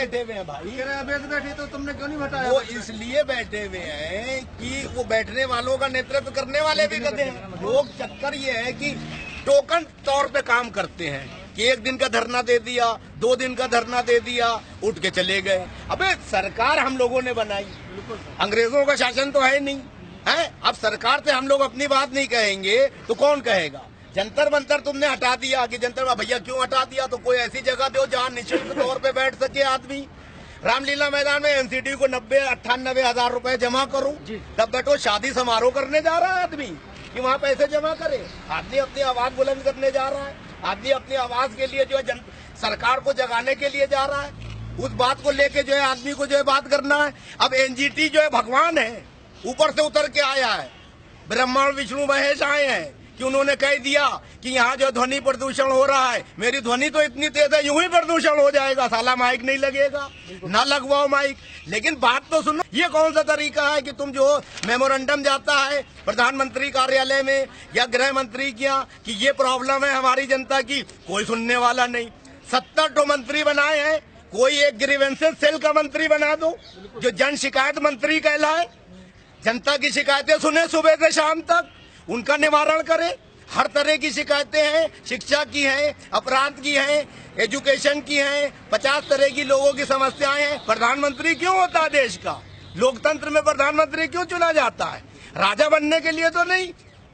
बैठे हुए हैं भाई। बैठे तो तुमने क्यों नहीं हटाया? वो इसलिए बैठे हुए हैं कि वो बैठने वालों का नेतृत्व करने वाले भी गधे हैं। लोग चक्कर ये है कि टोकन तौर पे काम करते हैं कि 1 दिन का धरना दे दिया, 2 दिन का धरना दे दिया, उठ के चले गए। अबे सरकार हम लोगों ने बनाई, अंग्रेजों का शासन तो है नहीं है। अब सरकार से हम लोग अपनी बात नहीं कहेंगे तो कौन कहेगा? जंतर मंतर तुमने हटा दिया कि जंतर भैया क्यों हटा दिया? तो कोई ऐसी जगह दो जहाँ निःशुल्क तौर पे बैठ सके आदमी। रामलीला मैदान में एनसीटी को 90-98 हजार रुपए जमा करो, तब बैठो। शादी समारोह करने जा रहा है आदमी कि वहाँ पैसे जमा करे? आदमी अपनी आवाज बुलंद करने जा रहा है, आदमी अपनी आवाज के लिए जो है सरकार को जगाने के लिए जा रहा है। उस बात को लेके जो है आदमी को जो है बात करना है। अब एनजीटी जो है भगवान है, ऊपर से उतर के आया है, ब्रह्मा विष्णु महेश आए हैं कि उन्होंने कह दिया कि यहाँ जो ध्वनि प्रदूषण हो रहा है। मेरी ध्वनि तो इतनी तेज है, यूं ही प्रदूषण हो जाएगा, साला माइक नहीं लगेगा, ना लगवाओ माइक। लेकिन बात तो सुनो, ये कौन सा तरीका है कि तुम जो मेमोरेंडम जाता है प्रधानमंत्री कार्यालय में या गृह मंत्री किया कि ये प्रॉब्लम है हमारी जनता की, कोई सुनने वाला नहीं। 70 मंत्री बनाए हैं, कोई एक ग्रीवेंसेस सेल का मंत्री बना दो जो जन शिकायत मंत्री कहलाए, जनता की शिकायतें सुने सुबह से शाम तक, उनका निवारण करे। हर तरह की शिकायतें हैं, शिक्षा की हैं, अपराध की हैं, एजुकेशन की हैं, 50 तरह की लोगों की समस्याएं हैं। प्रधानमंत्री क्यों होता है देश का? लोकतंत्र में प्रधानमंत्री क्यों चुना जाता है? राजा बनने के लिए तो नहीं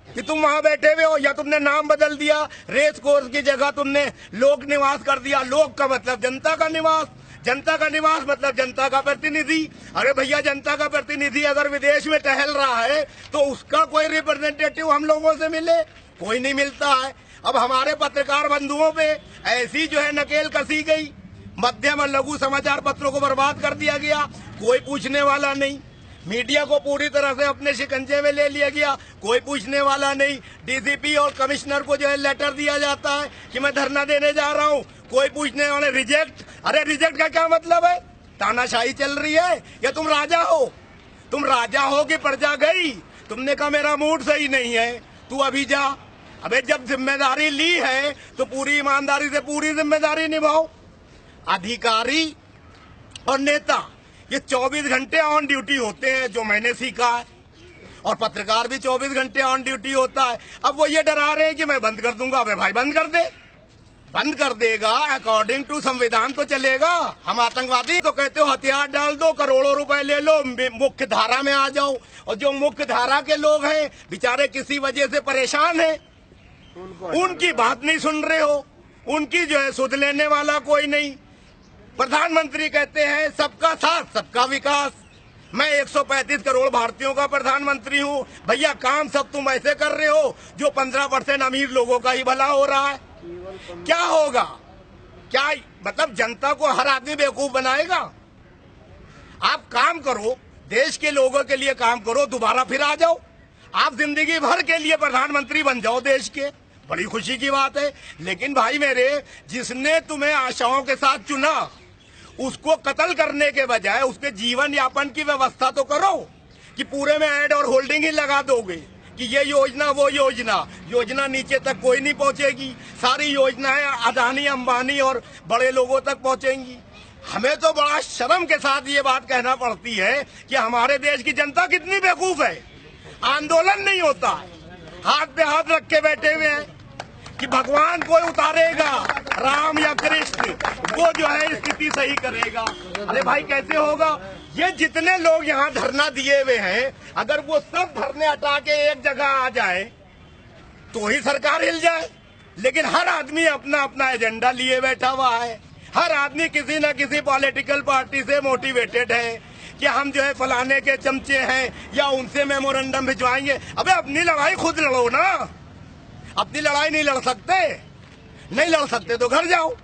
कि तुम वहां बैठे हुए हो, या तुमने नाम बदल दिया, रेस कोर्स की जगह तुमने लोक निवास कर दिया। लोक का मतलब जनता का निवास, जनता का निवास मतलब जनता का प्रतिनिधि। अरे भैया, जनता का प्रतिनिधि अगर विदेश में टहल रहा है तो उसका कोई रिप्रेजेंटेटिव हम लोगों से मिले? कोई नहीं मिलता है। अब हमारे पत्रकार बंधुओं पे ऐसी जो है नकेल कसी गई, मध्यम और लघु समाचार पत्रों को बर्बाद कर दिया गया, कोई पूछने वाला नहीं। मीडिया को पूरी तरह से अपने शिकंजे में ले लिया गया, कोई पूछने वाला नहीं। डीसीपी और कमिश्नर को जो है लेटर दिया जाता है कि मैं धरना देने जा रहा हूँ, कोई पूछने वाले रिजेक्ट। अरे रिजेक्ट का क्या मतलब है? तानाशाही चल रही है या तुम राजा हो? तुम राजा हो कि प्रजा गई? तुमने कहा मेरा मूड सही नहीं है, तू अभी जा। अबे जब जिम्मेदारी ली है तो पूरी ईमानदारी से पूरी जिम्मेदारी निभाओ। अधिकारी और नेता ये 24 घंटे ऑन ड्यूटी होते हैं, जो मैंने सीखा है, और पत्रकार भी 24 घंटे ऑन ड्यूटी होता है। अब वो ये डरा रहे हैं कि मैं बंद कर दूंगा। अबे भाई बंद कर दे, बंद कर देगा अकॉर्डिंग टू संविधान तो चलेगा। हम आतंकवादी तो कहते हो हथियार डाल दो, करोड़ों रुपए ले लो, मुख्य धारा में आ जाओ। और जो मुख्य धारा के लोग हैं बेचारे किसी वजह से परेशान हैं, उनकी बात नहीं सुन रहे हो, उनकी जो है सुध लेने वाला कोई नहीं। प्रधानमंत्री कहते हैं सबका साथ सबका विकास। मैं 135 करोड़ भारतीयों का प्रधानमंत्री हूँ। भैया काम सब तुम ऐसे कर रहे हो जो 15% अमीर लोगों का ही भला हो रहा है। क्या होगा? क्या मतलब जनता को हर आदमी बेवकूफ बनाएगा? आप काम करो, देश के लोगों के लिए काम करो, दोबारा फिर आ जाओ। आप जिंदगी भर के लिए प्रधानमंत्री बन जाओ देश के, बड़ी खुशी की बात है। लेकिन भाई मेरे, जिसने तुम्हें आशाओं के साथ चुना उसको कत्ल करने के बजाय उसके जीवन यापन की व्यवस्था तो करो। कि पूरे में ऐड और होल्डिंग ही लगा दोगे कि ये योजना वो योजना, योजना नीचे तक कोई नहीं पहुंचेगी। सारी योजनाएं अदानी अंबानी और बड़े लोगों तक पहुंचेंगी। हमें तो बड़ा शर्म के साथ ये बात कहना पड़ती है कि हमारे देश की जनता कितनी बेवकूफ है। आंदोलन नहीं होता, हाथ पे हाथ रख के बैठे हुए हैं कि भगवान कोई उतारेगा, राम या कृष्ण, वो जो है स्थिति सही करेगा। अरे भाई कैसे होगा? ये जितने लोग यहाँ धरना दिए हुए हैं, अगर वो सब धरने हटा के एक जगह आ जाए तो ही सरकार हिल जाए। लेकिन हर आदमी अपना अपना एजेंडा लिए बैठा हुआ है। हर आदमी किसी न किसी पॉलिटिकल पार्टी से मोटिवेटेड है कि हम जो है फलाने के चमचे हैं या उनसे मेमोरेंडम भिजवाएंगे। अबे अपनी लड़ाई खुद लड़ो ना। अपनी लड़ाई नहीं लड़ सकते, नहीं लड़ सकते तो घर जाओ।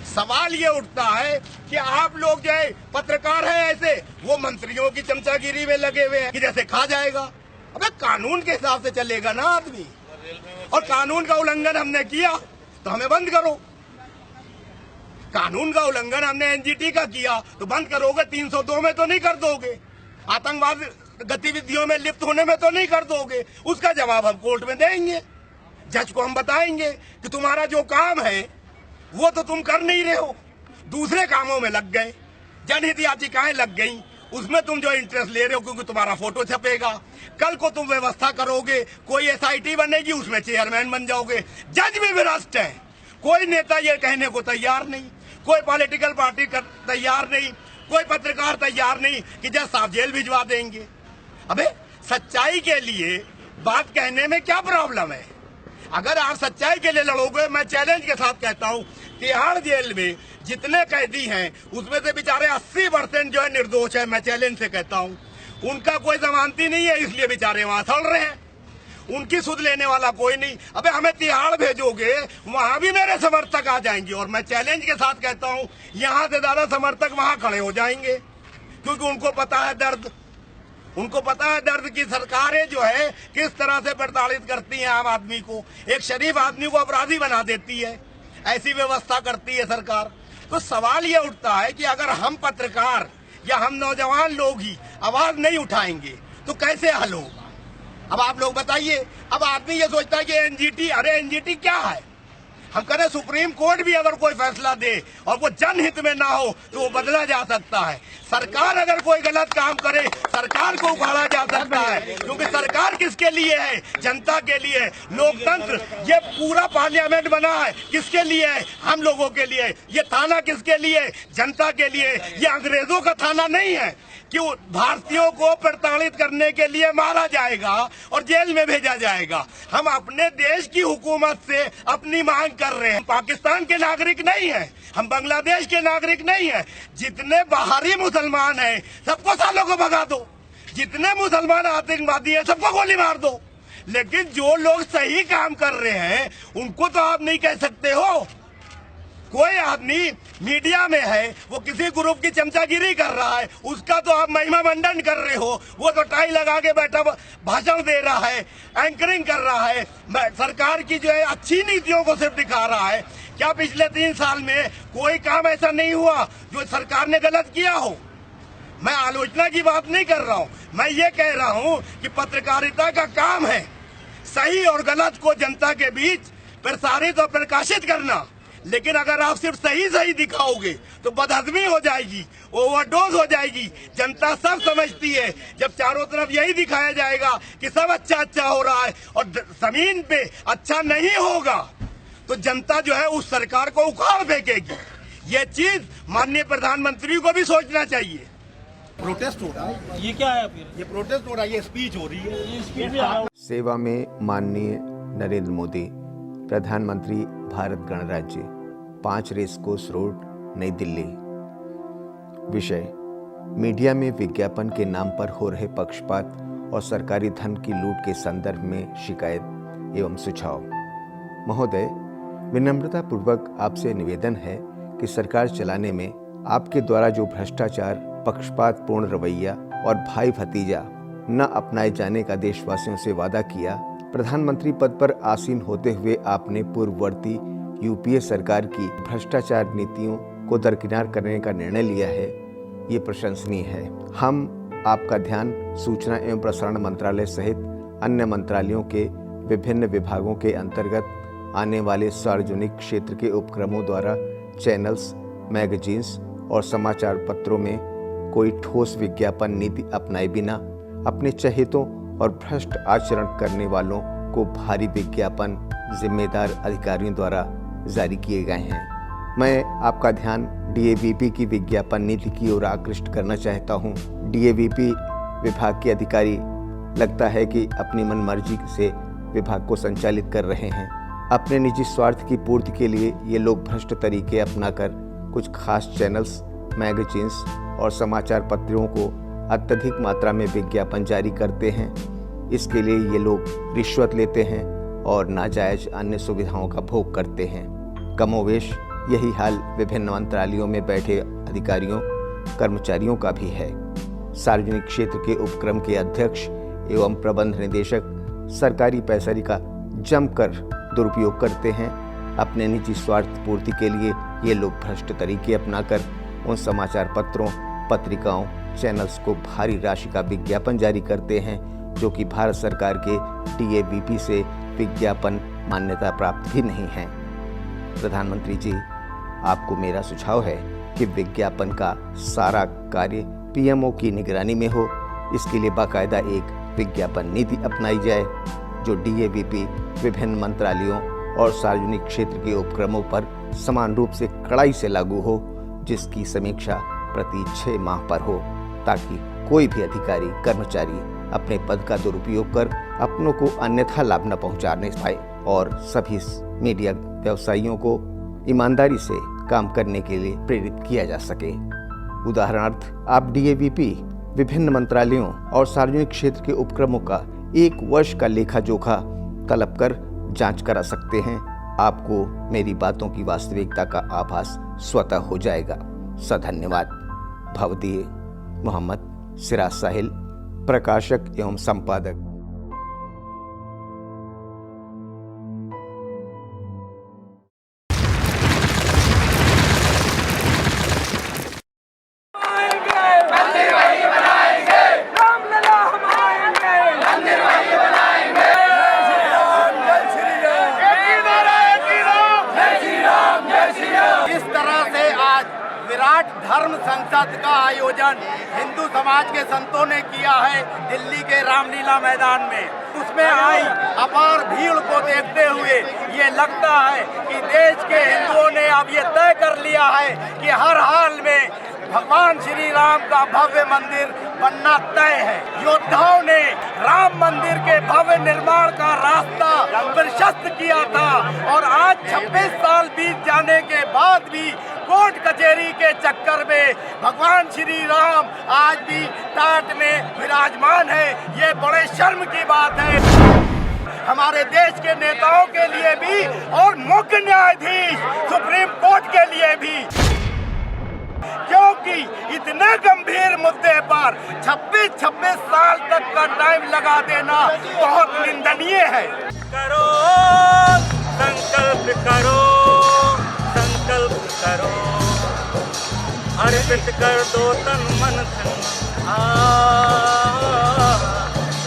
सवाल ये उठता है कि आप लोग जो है पत्रकार हैं ऐसे, वो मंत्रियों की चमचागिरी में लगे हुए हैं कि जैसे खा जाएगा। अबे कानून के हिसाब से चलेगा ना आदमी, और कानून का उल्लंघन हमने किया तो हमें बंद करो। कानून का उल्लंघन हमने एनजीटी का किया तो बंद करोगे, 302 में तो नहीं कर दोगे, आतंकवाद गतिविधियों में लिप्त होने में तो नहीं कर दोगे। उसका जवाब हम कोर्ट में देंगे, जज को हम बताएंगे कि तुम्हारा जो काम है वो तो तुम कर नहीं रहे हो। दूसरे कामों में लग गए, जनहित याचिकाएं लग गई, उसमें तुम जो इंटरेस्ट ले रहे हो क्योंकि तुम्हारा फोटो छपेगा। कल को तुम व्यवस्था करोगे, कोई एसआईटी बनेगी, उसमें चेयरमैन बन जाओगे। जज भी भ्रष्ट है, कोई नेता ये कहने को तैयार नहीं, कोई पॉलिटिकल पार्टी तैयार नहीं, कोई पत्रकार तैयार नहीं कि जज साहब जेल भिजवा देंगे। अबे सच्चाई के लिए बात कहने में क्या प्रॉब्लम है? अगर आप सच्चाई के लिए लड़ोगे, मैं चैलेंज के साथ कहता हूं, तिहाड़ जेल में जितने कैदी हैं उसमें से बेचारे 80% जो है निर्दोष है। मैं चैलेंज से कहता हूं, उनका कोई जमानती नहीं है, इसलिए बेचारे वहां सड़ रहे हैं, उनकी सुध लेने वाला कोई नहीं। अबे हमें तिहाड़ भेजोगे, वहां भी मेरे समर्थक आ जाएंगे, और मैं चैलेंज के साथ कहता हूं यहां से ज्यादा समर्थक वहां खड़े हो जाएंगे, क्योंकि उनको पता है दर्द, उनको पता है दर्द की सरकारें जो है किस तरह से प्रताड़ित करती हैं आम आदमी को, एक शरीफ आदमी को अपराधी बना देती है, ऐसी व्यवस्था करती है सरकार। तो सवाल ये उठता है कि अगर हम पत्रकार या हम नौजवान लोग ही आवाज नहीं उठाएंगे तो कैसे हल होगा? अब आप लोग बताइए। अब आदमी ये सोचता है कि एनजीटी, अरे एनजीटी क्या है? हम करें सुप्रीम कोर्ट भी अगर कोई फैसला दे और वो जनहित में ना हो तो वो बदला जा सकता है। सरकार अगर कोई गलत काम करे, सरकार को उखाड़ा जा सकता है, क्योंकि सरकार किसके लिए है? जनता के लिए। लोकतंत्र, ये पूरा पार्लियामेंट बना है किसके लिए है? हम लोगों के लिए। ये थाना किसके लिए? जनता के लिए। ये अंग्रेजों का थाना नहीं है कि भारतीयों को प्रताड़ित करने के लिए मारा जाएगा और जेल में भेजा जाएगा। हम अपने देश की हुकूमत से अपनी मांग कर रहे हैं। पाकिस्तान के नागरिक नहीं है, हम बांग्लादेश के नागरिक नहीं है। जितने बाहरी मुसलमान हैं सबको सालों को भगा दो, जितने मुसलमान आतंकवादी हैं सबको गोली मार दो, लेकिन जो लोग सही काम कर रहे हैं उनको तो आप नहीं कह सकते हो। कोई आदमी मीडिया में है, वो किसी ग्रुप की चमचागिरी कर रहा है, उसका तो आप महिमा मंडन कर रहे हो। वो तो टाई लगा के बैठा भाषण दे रहा है, एंकरिंग कर रहा है, सरकार की जो है अच्छी नीतियों को सिर्फ दिखा रहा है। क्या पिछले 3 साल में कोई काम ऐसा नहीं हुआ जो सरकार ने गलत किया हो? मैं आलोचना की बात नहीं कर रहा हूं, मैं ये कह रहा हूं कि पत्रकारिता का काम है सही और गलत को जनता के बीच प्रसारित और प्रकाशित करना। लेकिन अगर आप सिर्फ सही सही दिखाओगे तो बदहजमी हो जाएगी, ओवरडोज हो जाएगी। जनता सब समझती है, जब चारों तरफ यही दिखाया जाएगा कि सब अच्छा अच्छा हो रहा है और जमीन पे अच्छा नहीं होगा, तो जनता जो है उस सरकार को उखाड़ फेंकेगी। ये चीज माननीय प्रधानमंत्री को भी सोचना चाहिए। प्रोटेस्ट हो रहा है, ये क्या है फिर? ये प्रोटेस्ट हो रहा है, ये स्पीच हो रही है। सेवा में माननीय नरेंद्र मोदी, प्रधानमंत्री भारत गणराज्य, 5 रेसकोर्स रोड, नई दिल्ली। विषय: मीडिया में विज्ञापन के नाम पर हो रहे पक्षपात और सरकारी धन की लूट के संदर्भ में शिकायत एवं सुझाव। महोदय, विनम्रता पूर्वक आपसे निवेदन है कि सरकार चलाने में आपके द्वारा जो भ्रष्टाचार, पक्षपातपूर्ण रवैया और भाई भतीजा न अपनाए जाने का देशवासियों से वादा किया, प्रधानमंत्री पद पर आसीन होते हुए आपने पूर्ववर्ती यूपीए सरकार की भ्रष्टाचार नीतियों को दरकिनार करने का निर्णय लिया है, ये प्रशंसनीय है। हम आपका ध्यान सूचना एवं प्रसारण मंत्रालय सहित अन्य मंत्रालयों के विभिन्न विभागों के अंतर्गत आने वाले सार्वजनिक क्षेत्र के उपक्रमों द्वारा चैनल्स, मैगजीन्स और समाचार पत्रों में कोई ठोस विज्ञापन नीति अपनाए बिना अपने चहेतों और भ्रष्ट आचरण करने वालों को भारी विज्ञापन जिम्मेदार अधिकारियों द्वारा जारी किए गए हैं। मैं आपका ध्यान डीएवीपी की विज्ञापन नीति की ओर आकृष्ट करना चाहता हूं। डीएवीपी विभाग के अधिकारी लगता है कि अपनी मनमर्जी से विभाग को संचालित कर रहे हैं। अपने निजी स्वार्थ की पूर्ति के लिए ये लोग भ्रष्ट तरीके अपनाकर कुछ खास चैनल्स, मैगजीन्स और समाचार पत्रों को अत्यधिक मात्रा में विज्ञापन जारी करते हैं। इसके लिए ये लोग रिश्वत लेते हैं और नाजायज अन्य सुविधाओं का भोग करते हैं। कमोवेश यही हाल विभिन्न मंत्रालयों में बैठे अधिकारियों, कर्मचारियों का भी है। सार्वजनिक क्षेत्र के उपक्रम के अध्यक्ष एवं प्रबंध निदेशक सरकारी पैसे का जमकर दुरुपयोग करते हैं। अपने निजी स्वार्थ पूर्ति के लिए ये लोग भ्रष्ट तरीके अपनाकर उन समाचार पत्रों, पत्रिकाओं, चैनल्स को भारी राशि का विज्ञापन जारी करते हैं जो कि भारत सरकार के डीएवीपी से विज्ञापन मान्यता प्राप्त भी नहीं है। प्रधानमंत्री जी, आपको मेरा सुझाव है कि विज्ञापन का सारा कार्य पीएमओ की निगरानी में हो। इसके लिए बाकायदा एक विज्ञापन नीति अपनाई जाए जो डीएवीपी, विभिन्न मंत्रालयों और सार्वजनिक क्षेत्र के उपक्रमों पर समान रूप से कड़ाई से लागू हो, जिसकी समीक्षा प्रति 6 माह पर हो, ताकि कोई भी अधिकारी कर्मचारी अपने पद का दुरुपयोग कर अपनों को अन्यथा लाभ न पहुंचाने पाए और सभी मीडिया व्यवसायियों को ईमानदारी से काम करने के लिए प्रेरित किया जा सके। उदाहरणार्थ, आप डीएवीपी, विभिन्न मंत्रालयों और सार्वजनिक क्षेत्र के उपक्रमों का 1 वर्ष का लेखा जोखा तलब कर जांच करा सकते हैं। आपको मेरी बातों की वास्तविकता का आभास स्वतः हो जाएगा। सधन्यवाद। भवदीय मोहम्मद सिराज साहिल, प्रकाशक एवं संपादक। विराट धर्म संसद का आयोजन हिंदू समाज के संतों ने किया है दिल्ली के रामलीला मैदान में। उसमें आई अपार भीड़ को देखते हुए ये लगता है कि देश के हिंदुओं ने अब ये तय कर लिया है कि हर हाल में भगवान श्री राम का भव्य मंदिर बनना तय है। योद्धाओं ने राम मंदिर के भव्य निर्माण का रास्ता प्रशस्त किया था और आज 26 साल बीत जाने के बाद भी कोर्ट कचहरी के चक्कर में भगवान श्री राम आज भी टाट में विराजमान है। ये बड़े शर्म की बात है हमारे देश के नेताओं के लिए भी और मुख्य न्यायाधीश सुप्रीम कोर्ट के लिए भी, क्योंकि इतने गंभीर मुद्दे पर 26 साल तक का टाइम लगा देना बहुत निंदनीय है। करो संकल्प करो, संकल्प करो, अर्पित कर दो तन मन धन,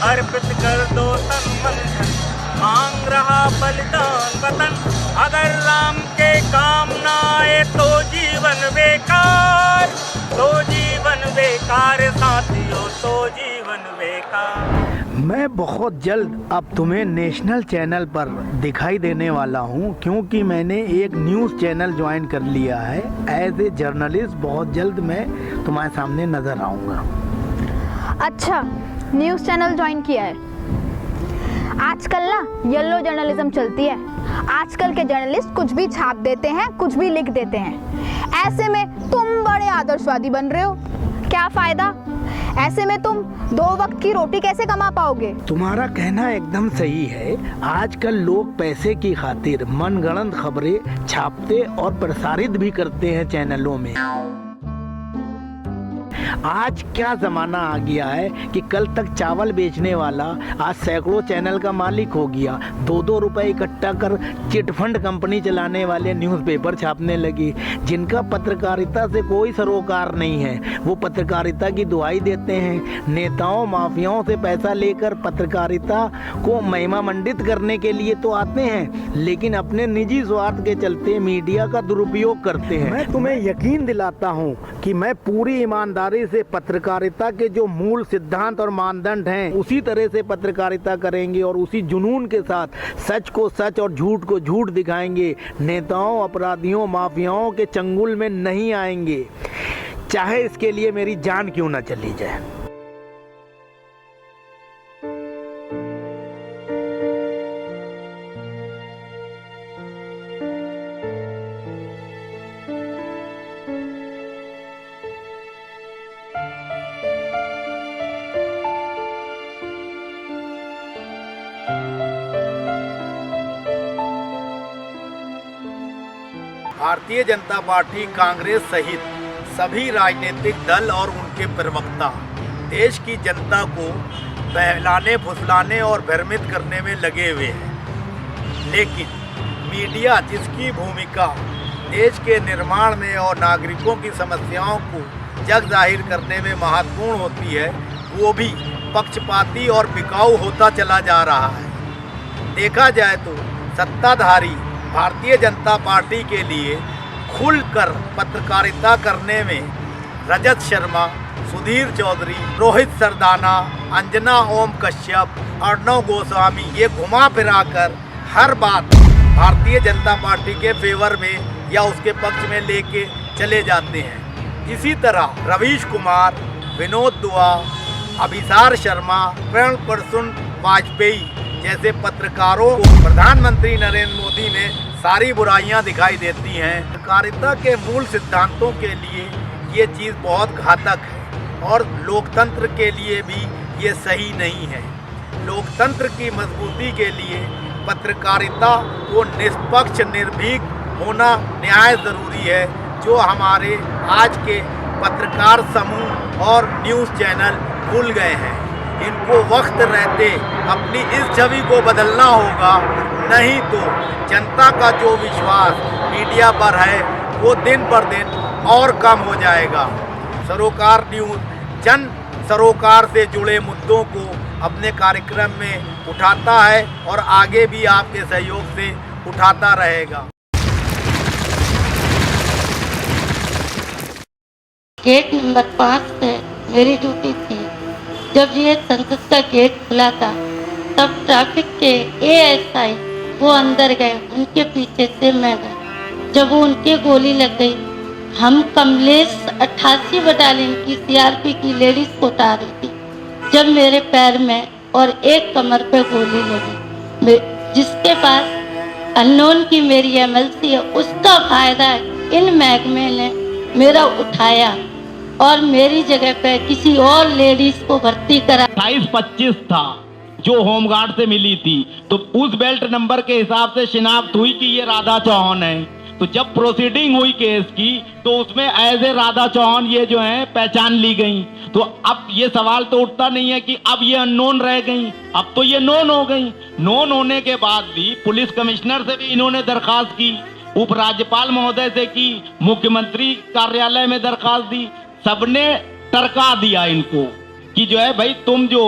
अर्पित कर दो तन मन धन, मांग रहा बलिदान वतन। अगर राम के काम ना आए तो जीवन बेकार, तो जीवन बेकार साथियों, तो जीवन बेकार। मैं बहुत जल्द अब तुम्हें नेशनल चैनल पर दिखाई देने वाला हूं, क्योंकि मैंने एक न्यूज़ चैनल ज्वाइन कर लिया है। एज ए जर्नलिस्ट बहुत जल्द मैं तुम्हारे सामने नजर आऊंगा। अच्छा, न्यूज़ चैनल ज्वाइन किया है। आजकल ना येलो जर्नलिज्म चलती है। आजकल के जर्नलिस्ट कुछ भी छाप देते हैं, कुछ भी लिख देते हैं। ऐसे में तुम बड़े आदर्शवादी बन रहे हो, क्या फायदा? ऐसे में तुम 2 वक्त की रोटी कैसे कमा पाओगे? तुम्हारा कहना एकदम सही है। आजकल लोग पैसे की खातिर मनगढ़ंत खबरें छापते और प्रसारित भी करते हैं चैनलों में। आज क्या जमाना आ गया है कि कल तक चावल बेचने वाला आज सैकड़ों चैनल का मालिक हो गया। 2-2 रुपए इकट्ठा कर चिटफंड कंपनी चलाने वाले न्यूज़पेपर छापने लगी, जिनका पत्रकारिता से कोई सरोकार नहीं है। वो पत्रकारिता की दुहाई देते हैं। नेताओं माफियाओं से पैसा लेकर पत्रकारिता को महिमा मंडित करने के लिए तो आते हैं, लेकिन अपने निजी स्वार्थ के चलते मीडिया का दुरुपयोग करते हैं। मैं तुम्हें यकीन दिलाता हूँ कि मैं पूरी ईमानदारी से पत्रकारिता के जो मूल सिद्धांत और मानदंड हैं उसी तरह से पत्रकारिता करेंगे और उसी जुनून के साथ सच को सच और झूठ को झूठ दिखाएंगे। नेताओं, अपराधियों, माफियाओं के चंगुल में नहीं आएंगे, चाहे इसके लिए मेरी जान क्यों न चली जाए। भारतीय जनता पार्टी, कांग्रेस सहित सभी राजनीतिक दल और उनके प्रवक्ता देश की जनता को बहलाने, फुसलाने और भ्रमित करने में लगे हुए हैं। लेकिन मीडिया, जिसकी भूमिका देश के निर्माण में और नागरिकों की समस्याओं को जग जाहिर करने में महत्वपूर्ण होती है, वो भी पक्षपाती और बिकाऊ होता चला जा रहा है। देखा जाए तो सत्ताधारी भारतीय जनता पार्टी के लिए खुलकर पत्रकारिता करने में रजत शर्मा, सुधीर चौधरी, रोहित सरदाना, अंजना ओम कश्यप, अर्णव गोस्वामी ये घुमा फिरा कर हर बात भारतीय जनता पार्टी के फेवर में या उसके पक्ष में लेके चले जाते हैं। इसी तरह रवीश कुमार, विनोद दुआ, अभिसार शर्मा, प्रणब प्रसून वाजपेयी जैसे पत्रकारों को प्रधानमंत्री नरेंद्र मोदी में सारी बुराइयां दिखाई देती हैं। पत्रकारिता के मूल सिद्धांतों के लिए ये चीज़ बहुत घातक है और लोकतंत्र के लिए भी ये सही नहीं है। लोकतंत्र की मजबूती के लिए पत्रकारिता को निष्पक्ष निर्भीक होना न्याय ज़रूरी है, जो हमारे आज के पत्रकार समूह और न्यूज़ चैनल भूल गए हैं। इनको वक्त रहते अपनी इस छवि को बदलना होगा, नहीं तो जनता का जो विश्वास मीडिया पर है वो दिन पर दिन और कम हो जाएगा। सरोकार न्यूज़ जन सरोकार से जुड़े मुद्दों को अपने कार्यक्रम में उठाता है और आगे भी आपके सहयोग से उठाता रहेगा। गेट नंबर 5 पे मेरी ड्यूटी थी। जब ये संसद का गेट खुला था तब ट्रैफिक के एएसआई वो अंदर गए, उनके पीछे से मैं गई। जब वो उनके गोली लग गई, हम कमलेश 88 बटालियन की सीआरपी की लेडीज को उठा रही थी, जब मेरे पैर में और एक कमर पे गोली लगी। जिसके पास अननोन की मेरी एमएलसी है, उसका फायदा इन महकमे ने मेरा उठाया और मेरी जगह पे किसी और लेडीज को भर्ती करा। 28-25 था जो होमगार्ड से मिली थी, तो उस बेल्ट नंबर के हिसाब से शिनाख्त हुई कि ये राधा चौहान है। तो जब प्रोसीडिंग हुई केस की तो उसमें एज ए राधा चौहान ये जो है पहचान ली गई। तो अब ये सवाल तो उठता नहीं है कि अब ये अननोन रह गई, अब तो ये नोन हो गई। नोन होने के बाद भी पुलिस कमिश्नर से भी इन्होंने दरखास्त की, उपराज्यपाल महोदय से की, मुख्यमंत्री कार्यालय में दरखास्त दी, सबने टरका दिया इनको कि जो है भाई तुम जो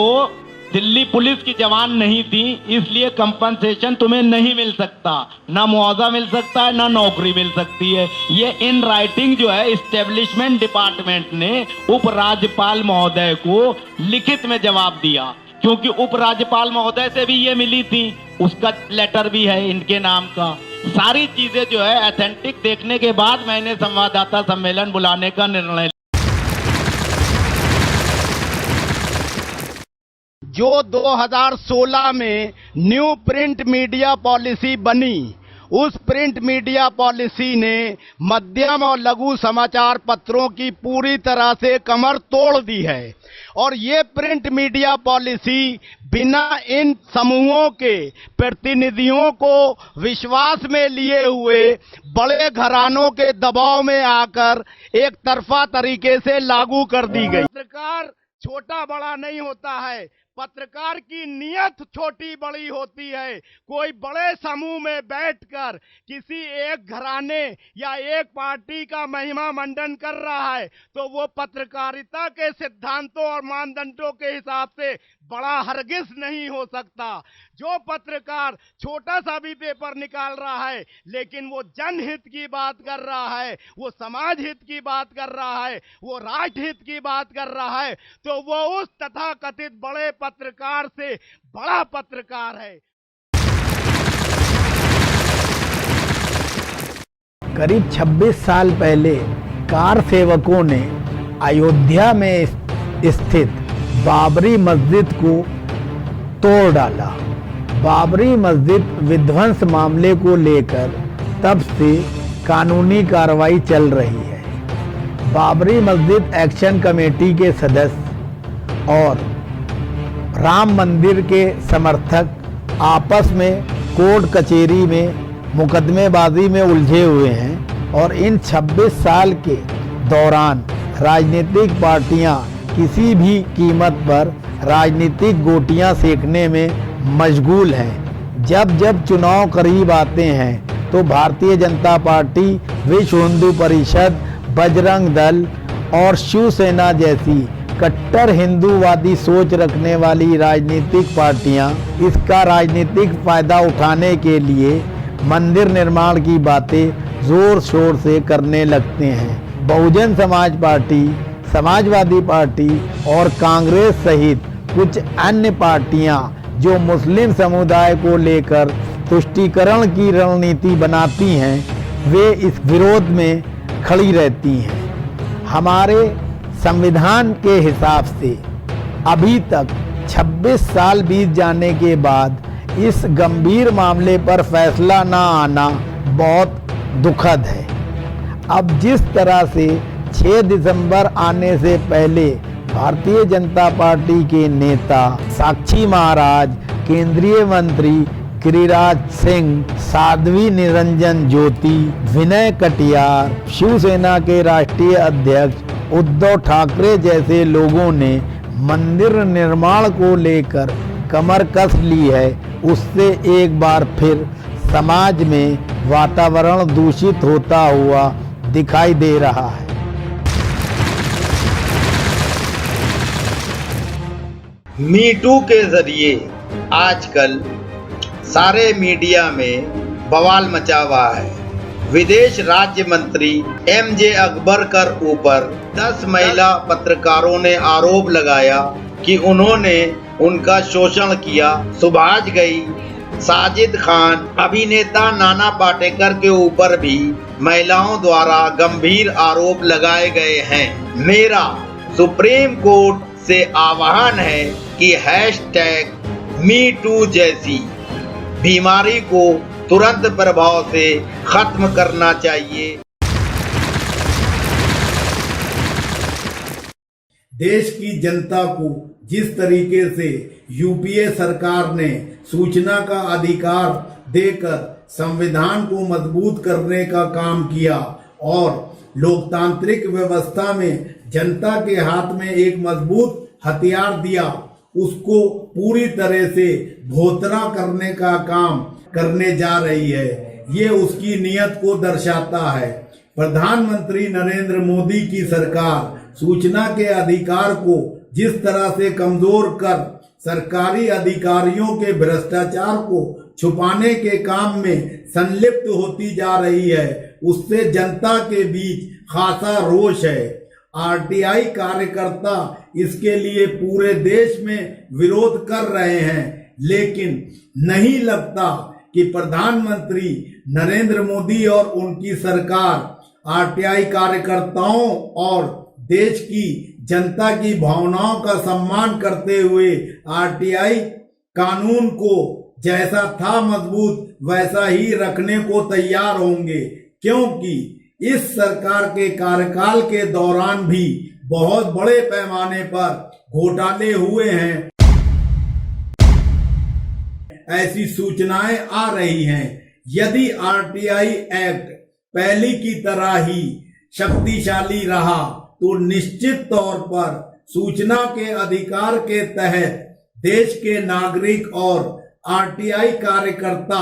दिल्ली पुलिस की जवान नहीं थी इसलिए कंपनसेशन तुम्हें नहीं मिल सकता, ना मुआवजा मिल सकता है, ना नौकरी मिल सकती है। ये इन राइटिंग जो है एस्टेब्लिशमेंट डिपार्टमेंट ने उपराज्यपाल महोदय को लिखित में जवाब दिया, क्योंकि उपराज्यपाल महोदय से भी ये मिली थी, उसका लेटर भी है इनके नाम का। सारी चीजें जो है ऑथेंटिक देखने के बाद मैंने संवाददाता सम्मेलन बुलाने का निर्णय। जो 2016 में न्यू प्रिंट मीडिया पॉलिसी बनी, उस प्रिंट मीडिया पॉलिसी ने मध्यम और लघु समाचार पत्रों की पूरी तरह से कमर तोड़ दी है। और ये प्रिंट मीडिया पॉलिसी बिना इन समूहों के प्रतिनिधियों को विश्वास में लिए हुए बड़े घरानों के दबाव में आकर एक तरफा तरीके से लागू कर दी गई। पत्रकार छोटा बड़ा नहीं होता है, पत्रकार की नियत छोटी बड़ी होती है। कोई बड़े समूह में बैठकर किसी एक घराने या एक पार्टी का महिमा मंडन कर रहा है तो वो पत्रकारिता के सिद्धांतों और मानदंडों के हिसाब से बड़ा हरगिज नहीं हो सकता। जो पत्रकार छोटा सा भी पेपर निकाल रहा है लेकिन वो जनहित की बात कर रहा है, वो समाज हित की बात कर रहा है, वो राष्ट्र हित की बात कर रहा है, तो वो उस तथाकथित बड़े पत्रकार से बड़ा पत्रकार है। करीब 26 साल पहले कार सेवकों ने अयोध्या में स्थित बाबरी मस्जिद को तोड़ डाला। बाबरी मस्जिद विध्वंस मामले को लेकर तब से कानूनी कार्रवाई चल रही है। बाबरी मस्जिद एक्शन कमेटी के सदस्य और राम मंदिर के समर्थक आपस में कोर्ट कचहरी में मुकदमेबाजी में उलझे हुए हैं और इन 26 साल के दौरान राजनीतिक पार्टियां किसी भी कीमत पर राजनीतिक गोटियां सेकने में मशगूल हैं। जब जब चुनाव करीब आते हैं तो भारतीय जनता पार्टी, विश्व हिंदू परिषद, बजरंग दल और शिवसेना जैसी कट्टर हिंदूवादी सोच रखने वाली राजनीतिक पार्टियां इसका राजनीतिक फायदा उठाने के लिए मंदिर निर्माण की बातें जोर शोर से करने लगते हैं। बहुजन समाज पार्टी, समाजवादी पार्टी और कांग्रेस सहित कुछ अन्य पार्टियां जो मुस्लिम समुदाय को लेकर तुष्टीकरण की रणनीति बनाती हैं, वे इस विरोध में खड़ी रहती हैं। हमारे संविधान के हिसाब से अभी तक 26 साल बीत जाने के बाद इस गंभीर मामले पर फैसला ना आना बहुत दुखद है। अब जिस तरह से 6 दिसंबर आने से पहले भारतीय जनता पार्टी के नेता साक्षी महाराज, केंद्रीय मंत्री गिरिराज सिंह, साध्वी निरंजन ज्योति, विनय कटियार, शिवसेना के राष्ट्रीय अध्यक्ष उद्धव ठाकरे जैसे लोगों ने मंदिर निर्माण को लेकर कमर कस ली है, उससे एक बार फिर समाज में वातावरण दूषित होता हुआ दिखाई दे रहा है। मी टू के जरिए आजकल सारे मीडिया में बवाल मचा हुआ है। विदेश राज्य मंत्री MJ अकबर कर ऊपर 10 महिला पत्रकारों ने आरोप लगाया कि उन्होंने उनका शोषण किया। सुभाष घई, साजिद खान, अभिनेता नाना पाटेकर के ऊपर भी महिलाओं द्वारा गंभीर आरोप लगाए गए हैं। मेरा सुप्रीम कोर्ट से आह्वान है कि #MeToo जैसी बीमारी को तुरंत प्रभाव से खत्म करना चाहिए। देश की जनता को जिस तरीके से यूपीए सरकार ने सूचना का अधिकार देकर संविधान को मजबूत करने का काम किया और लोकतांत्रिक व्यवस्था में जनता के हाथ में एक मजबूत हथियार दिया, उसको पूरी तरह से भोतरा करने का काम करने जा रही है। ये उसकी नीयत को दर्शाता है। प्रधानमंत्री नरेंद्र मोदी की सरकार सूचना के अधिकार को जिस तरह से कमजोर कर सरकारी अधिकारियों के भ्रष्टाचार को छुपाने के काम में संलिप्त होती जा रही है, उससे जनता के बीच खासा रोष है। आरटीआई कार्यकर्ता इसके लिए पूरे देश में विरोध कर रहे हैं, लेकिन नहीं लगता कि प्रधानमंत्री नरेंद्र मोदी और उनकी सरकार आरटीआई कार्यकर्ताओं और देश की जनता की भावनाओं का सम्मान करते हुए आरटीआई कानून को जैसा था मजबूत वैसा ही रखने को तैयार होंगे, क्योंकि इस सरकार के कार्यकाल के दौरान भी बहुत बड़े पैमाने पर घोटाले हुए हैं। ऐसी सूचनाएं आ रही हैं। यदि आरटीआई एक्ट पहले की तरह ही शक्तिशाली रहा तो निश्चित तौर पर सूचना के अधिकार के तहत देश के नागरिक और आरटीआई कार्यकर्ता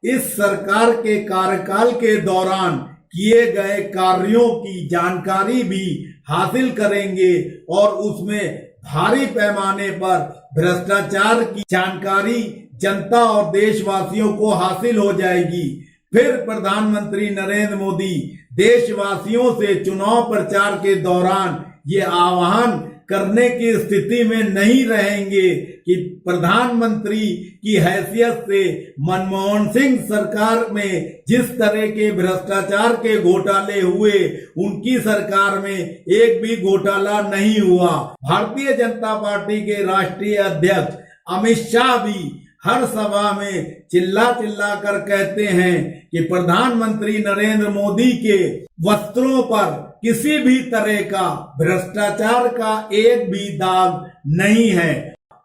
इस सरकार के कार्यकाल के दौरान किए गए कार्यों की जानकारी भी हासिल करेंगे और उसमें भारी पैमाने पर भ्रष्टाचार की जानकारी जनता और देशवासियों को हासिल हो जाएगी। फिर प्रधानमंत्री नरेंद्र मोदी देशवासियों से चुनाव प्रचार के दौरान ये आह्वान करने की स्थिति में नहीं रहेंगे कि प्रधानमंत्री की हैसियत से मनमोहन सिंह सरकार में जिस तरह के भ्रष्टाचार के घोटाले हुए, उनकी सरकार में एक भी घोटाला नहीं हुआ। भारतीय जनता पार्टी के राष्ट्रीय अध्यक्ष अमित शाह भी हर सभा में चिल्ला कर कहते हैं कि प्रधानमंत्री नरेंद्र मोदी के वस्त्रों पर किसी भी तरह का भ्रष्टाचार का एक भी दाग नहीं है,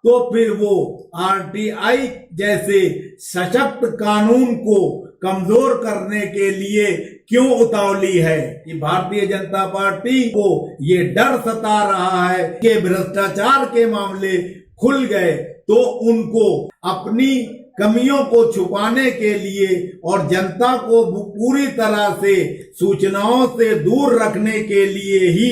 तो फिर वो आरटीआई जैसे सशक्त कानून को कमजोर करने के लिए क्यों उतावली है कि भारतीय जनता पार्टी को ये डर सता रहा है कि भ्रष्टाचार के मामले खुल गए तो उनको अपनी कमियों को छुपाने के लिए और जनता को पूरी तरह से सूचनाओं से दूर रखने के लिए ही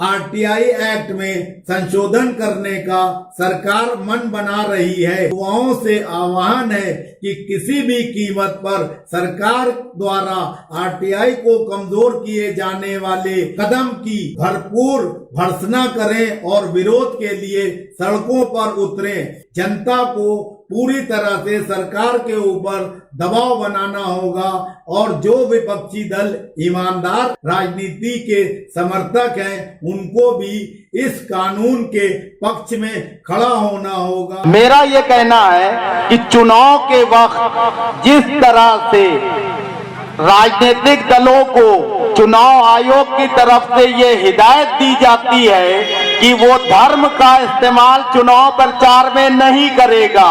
आरटीआई एक्ट में संशोधन करने का सरकार मन बना रही है। युवाओं से आह्वान है कि किसी भी कीमत पर सरकार द्वारा आरटीआई को कमजोर किए जाने वाले कदम की भरपूर भर्त्सना करें और विरोध के लिए सड़कों पर उतरें। जनता को पूरी तरह से सरकार के ऊपर दबाव बनाना होगा और जो विपक्षी दल ईमानदार राजनीति के समर्थक हैं उनको भी इस कानून के पक्ष में खड़ा होना होगा। मेरा ये कहना है कि चुनाव के वक्त जिस तरह से राजनीतिक दलों को चुनाव आयोग की तरफ से ये हिदायत दी जाती है कि वो धर्म का इस्तेमाल चुनाव प्रचार में नहीं करेगा,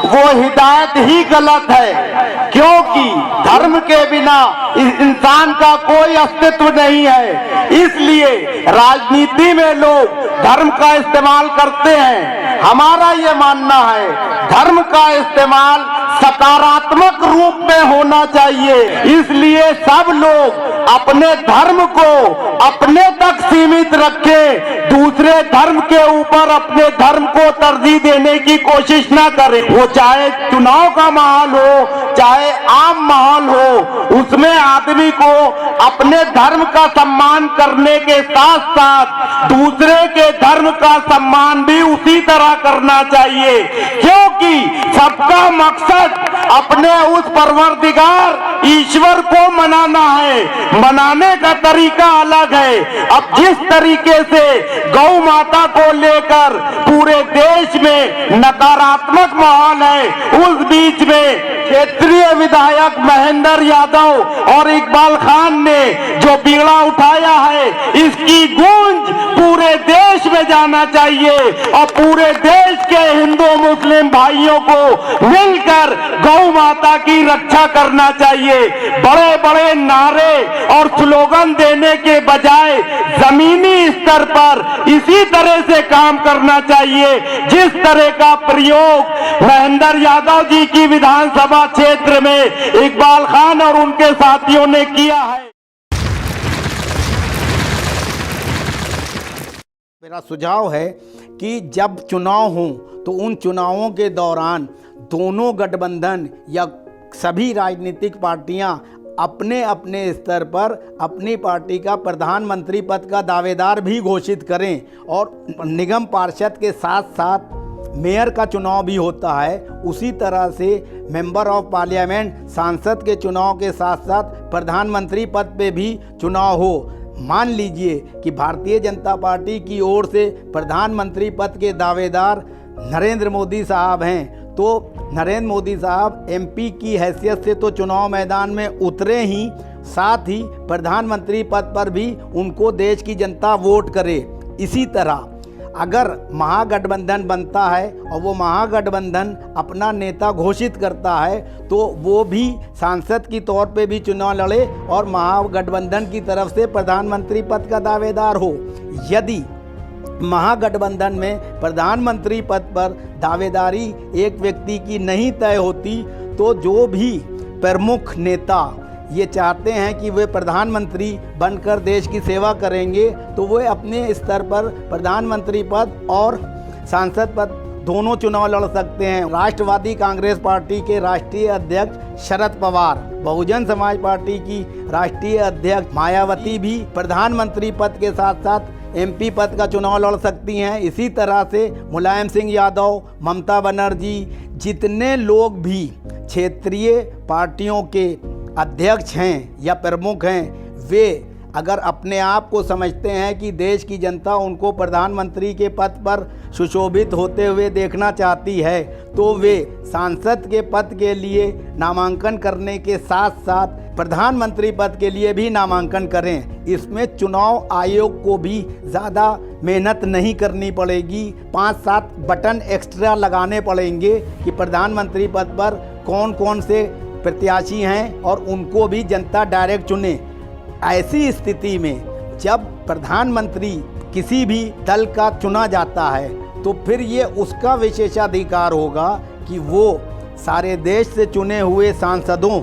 वो हिदायत ही गलत है, क्योंकि धर्म के बिना इस इंसान का कोई अस्तित्व नहीं है। इसलिए राजनीति में लोग धर्म का इस्तेमाल करते हैं। हमारा ये मानना है धर्म का इस्तेमाल सकारात्मक रूप में होना चाहिए। इसलिए सब लोग अपने धर्म को अपने तक सीमित रखें, दूसरे धर्म के ऊपर अपने धर्म को तरजीह देने की कोशिश ना करें। वो चाहे चुनाव का माहौल हो चाहे आम माहौल हो, उसमें आदमी को अपने धर्म का सम्मान करने के साथ साथ दूसरे के धर्म का सम्मान भी उसी तरह करना चाहिए, क्योंकि सबका मकसद अपने उस परवरदिगार ईश्वर को मनाना है। मनाने का तरीका अलग है। अब जिस तरीके से गौ माता को लेकर पूरे देश में नकारात्मक माहौल है, उस बीच में क्षेत्रीय विधायक महेंद्र यादव और इकबाल खान ने जो बीड़ा उठाया है, इसकी गूंज पूरे देश में जाना चाहिए और पूरे देश के हिंदू मुस्लिम भाइयों को मिलकर गौ माता की रक्षा करना चाहिए। बड़े बड़े नारे और स्लोगन देने के बजाय जमीनी स्तर पर इसी तरह से काम करना चाहिए जिस तरह का प्रयोग महेंद्र यादव जी की विधानसभा क्षेत्र में इकबाल खान और उनके साथियों ने किया है। मेरा सुझाव है कि जब चुनाव हों तो उन चुनावों के दौरान दोनों गठबंधन या सभी राजनीतिक पार्टियां अपने अपने स्तर पर अपनी पार्टी का प्रधानमंत्री पद का दावेदार भी घोषित करें और निगम पार्षद के साथ साथ मेयर का चुनाव भी होता है, उसी तरह से मेंबर ऑफ पार्लियामेंट सांसद के चुनाव के साथ साथ प्रधानमंत्री पद पे भी चुनाव हो। मान लीजिए कि भारतीय जनता पार्टी की ओर से प्रधानमंत्री पद के दावेदार नरेंद्र मोदी साहब हैं, तो नरेंद्र मोदी साहब एमपी की हैसियत से तो चुनाव मैदान में उतरे ही, साथ ही प्रधानमंत्री पद पर भी उनको देश की जनता वोट करे। इसी तरह अगर महागठबंधन बनता है और वो महागठबंधन अपना नेता घोषित करता है तो वो भी सांसद की तौर पे भी चुनाव लड़े और महागठबंधन की तरफ से प्रधानमंत्री पद का दावेदार हो। यदि महागठबंधन में प्रधानमंत्री पद पर दावेदारी एक व्यक्ति की नहीं तय होती तो जो भी प्रमुख नेता ये चाहते हैं कि वे प्रधानमंत्री बनकर देश की सेवा करेंगे तो वे अपने स्तर पर प्रधानमंत्री पद और सांसद पद दोनों चुनाव लड़ सकते हैं। राष्ट्रवादी कांग्रेस पार्टी के राष्ट्रीय अध्यक्ष शरद पवार, बहुजन समाज पार्टी की राष्ट्रीय अध्यक्ष मायावती भी प्रधानमंत्री पद के साथ साथ एमपी पद का चुनाव लड़ सकती हैं। इसी तरह से मुलायम सिंह यादव, ममता बनर्जी, जितने लोग भी क्षेत्रीय पार्टियों के अध्यक्ष हैं या प्रमुख हैं, वे अगर अपने आप को समझते हैं कि देश की जनता उनको प्रधानमंत्री के पद पर सुशोभित होते हुए देखना चाहती है तो वे सांसद के पद के लिए नामांकन करने के साथ साथ प्रधानमंत्री पद के लिए भी नामांकन करें। इसमें चुनाव आयोग को भी ज़्यादा मेहनत नहीं करनी पड़ेगी, 5-7 बटन एक्स्ट्रा लगाने पड़ेंगे कि प्रधानमंत्री पद पर कौन कौन से प्रत्याशी हैं और उनको भी जनता डायरेक्ट चुने। ऐसी स्थिति में जब प्रधानमंत्री किसी भी दल का चुना जाता है तो फिर ये उसका विशेषाधिकार होगा कि वो सारे देश से चुने हुए सांसदों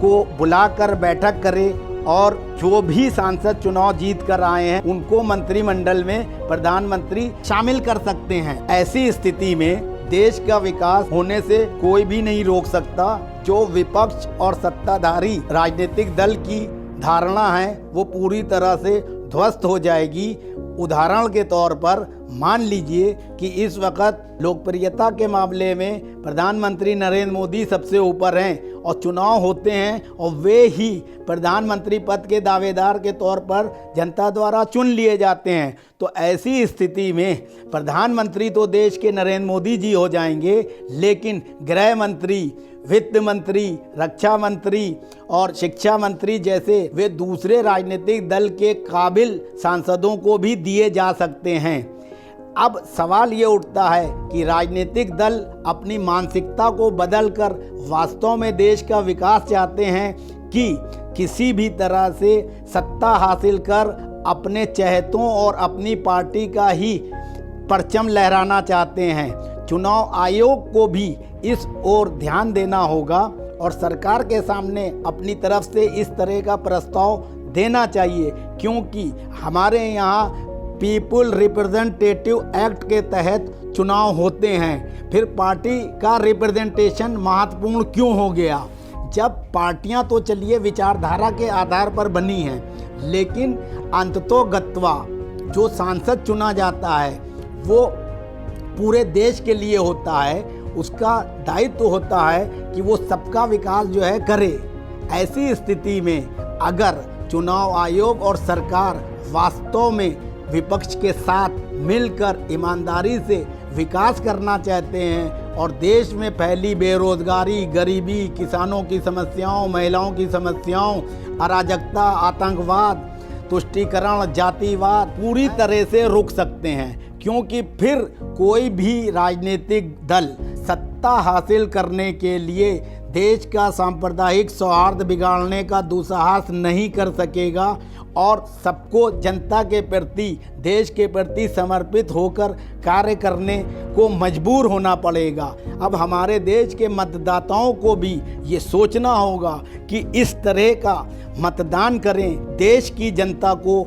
को बुलाकर बैठक करे और जो भी सांसद चुनाव जीत कर आए हैं उनको मंत्रिमंडल में प्रधानमंत्री शामिल कर सकते हैं। ऐसी स्थिति में देश का विकास होने से कोई भी नहीं रोक सकता। जो विपक्ष और सत्ताधारी राजनीतिक दल की धारणा है वो पूरी तरह से ध्वस्त हो जाएगी। उदाहरण के तौर पर मान लीजिए कि इस वक्त लोकप्रियता के मामले में प्रधानमंत्री नरेंद्र मोदी सबसे ऊपर हैं और चुनाव होते हैं और वे ही प्रधानमंत्री पद के दावेदार के तौर पर जनता द्वारा चुन लिए जाते हैं। तो ऐसी स्थिति में प्रधानमंत्री तो देश के नरेंद्र मोदी जी हो जाएंगे, लेकिन गृह मंत्री, वित्त मंत्री, रक्षा मंत्री और शिक्षा मंत्री जैसे वे दूसरे राजनीतिक दल के काबिल सांसदों को भी दिए जा सकते हैं। अब सवाल ये उठता है कि राजनीतिक दल अपनी मानसिकता को बदलकर वास्तव में देश का विकास चाहते हैं कि किसी भी तरह से सत्ता हासिल कर अपने चहेतों और अपनी पार्टी का ही परचम लहराना चाहते हैं। चुनाव आयोग को भी इस ओर ध्यान देना होगा और सरकार के सामने अपनी तरफ से इस तरह का प्रस्ताव देना चाहिए, क्योंकि हमारे यहाँ पीपुल रिप्रेजेंटेटिव एक्ट के तहत चुनाव होते हैं। फिर पार्टी का रिप्रेजेंटेशन महत्वपूर्ण क्यों हो गया? जब पार्टियां तो चलिए विचारधारा के आधार पर बनी हैं, लेकिन अंततोगत्वा जो सांसद चुना जाता है वो पूरे देश के लिए होता है। उसका दायित्व होता है कि वो सबका विकास जो है करे। ऐसी स्थिति में अगर चुनाव आयोग और सरकार वास्तव में विपक्ष के साथ मिलकर ईमानदारी से विकास करना चाहते हैं और देश में फैली बेरोजगारी, गरीबी, किसानों की समस्याओं, महिलाओं की समस्याओं, अराजकता, आतंकवाद, तुष्टीकरण, जातिवाद पूरी तरह से रुक सकते हैं। क्योंकि फिर कोई भी राजनीतिक दल सत्ता हासिल करने के लिए देश का सांप्रदायिक सौहार्द बिगाड़ने का दुस्साहस नहीं कर सकेगा और सबको जनता के प्रति, देश के प्रति समर्पित होकर कार्य करने को मजबूर होना पड़ेगा। अब हमारे देश के मतदाताओं को भी ये सोचना होगा कि इस तरह का मतदान करें, देश की जनता को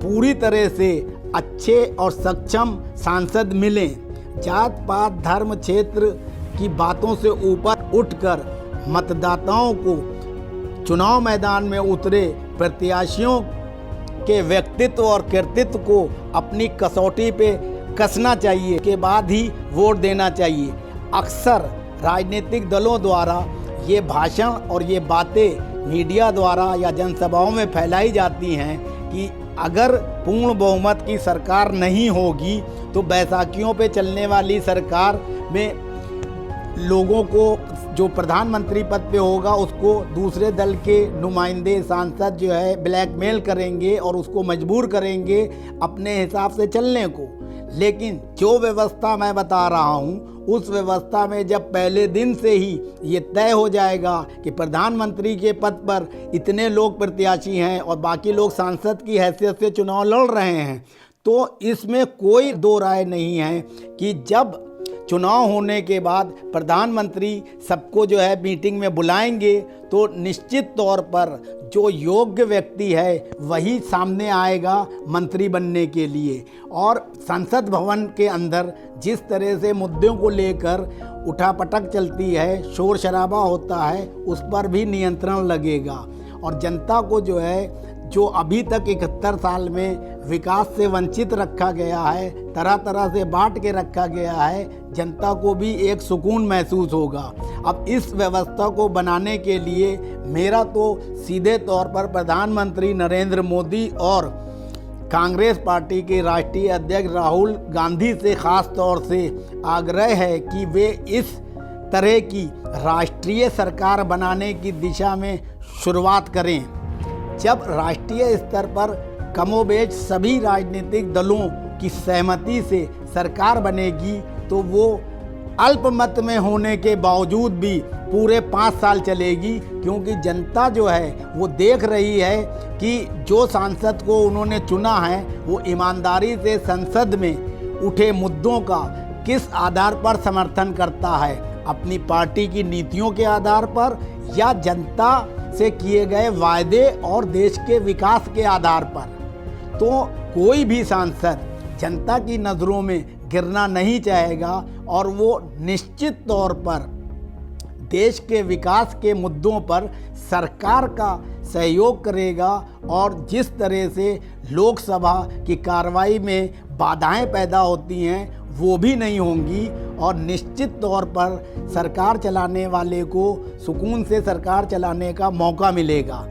पूरी तरह से अच्छे और सक्षम सांसद मिलें। जात पात, धर्म, क्षेत्र की बातों से ऊपर उठकर मतदाताओं को चुनाव मैदान में उतरे प्रत्याशियों के व्यक्तित्व और कृतित्व को अपनी कसौटी पे कसना चाहिए, के बाद ही वोट देना चाहिए। अक्सर राजनीतिक दलों द्वारा ये भाषण और ये बातें मीडिया द्वारा या जनसभाओं में फैलाई जाती हैं कि अगर पूर्ण बहुमत की सरकार नहीं होगी तो बैसाखियों पे चलने वाली सरकार में लोगों को, जो प्रधानमंत्री पद पे होगा उसको दूसरे दल के नुमाइंदे, सांसद जो है ब्लैकमेल करेंगे और उसको मजबूर करेंगे अपने हिसाब से चलने को। लेकिन जो व्यवस्था मैं बता रहा हूँ उस व्यवस्था में जब पहले दिन से ही ये तय हो जाएगा कि प्रधानमंत्री के पद पर इतने लोग प्रत्याशी हैं और बाकी लोग सांसद की हैसियत से चुनाव लड़ रहे हैं, तो इसमें कोई दो राय नहीं है कि जब चुनाव होने के बाद प्रधानमंत्री सबको जो है मीटिंग में बुलाएंगे तो निश्चित तौर पर जो योग्य व्यक्ति है वही सामने आएगा मंत्री बनने के लिए। और संसद भवन के अंदर जिस तरह से मुद्दों को लेकर उठापटक चलती है, शोर शराबा होता है, उस पर भी नियंत्रण लगेगा। और जनता को जो है, जो अभी तक 71 साल में विकास से वंचित रखा गया है, तरह तरह से बांट के रखा गया है, जनता को भी एक सुकून महसूस होगा। अब इस व्यवस्था को बनाने के लिए मेरा तो सीधे तौर पर प्रधानमंत्री नरेंद्र मोदी और कांग्रेस पार्टी के राष्ट्रीय अध्यक्ष राहुल गांधी से ख़ास तौर से आग्रह है कि वे इस तरह की राष्ट्रीय सरकार बनाने की दिशा में शुरुआत करें। जब राष्ट्रीय स्तर पर कमोबेश सभी राजनीतिक दलों की सहमति से सरकार बनेगी तो वो अल्पमत में होने के बावजूद भी पूरे 5 साल चलेगी, क्योंकि जनता जो है वो देख रही है कि जो सांसद को उन्होंने चुना है वो ईमानदारी से संसद में उठे मुद्दों का किस आधार पर समर्थन करता है, अपनी पार्टी की नीतियों के आधार पर या जनता से किए गए वायदे और देश के विकास के आधार पर, तो कोई भी सांसद जनता की नज़रों में गिरना नहीं चाहेगा और वो निश्चित तौर पर देश के विकास के मुद्दों पर सरकार का सहयोग करेगा और जिस तरह से लोकसभा की कार्रवाई में बाधाएं पैदा होती हैं वो भी नहीं होंगी और निश्चित तौर पर सरकार चलाने वाले को सुकून से सरकार चलाने का मौका मिलेगा।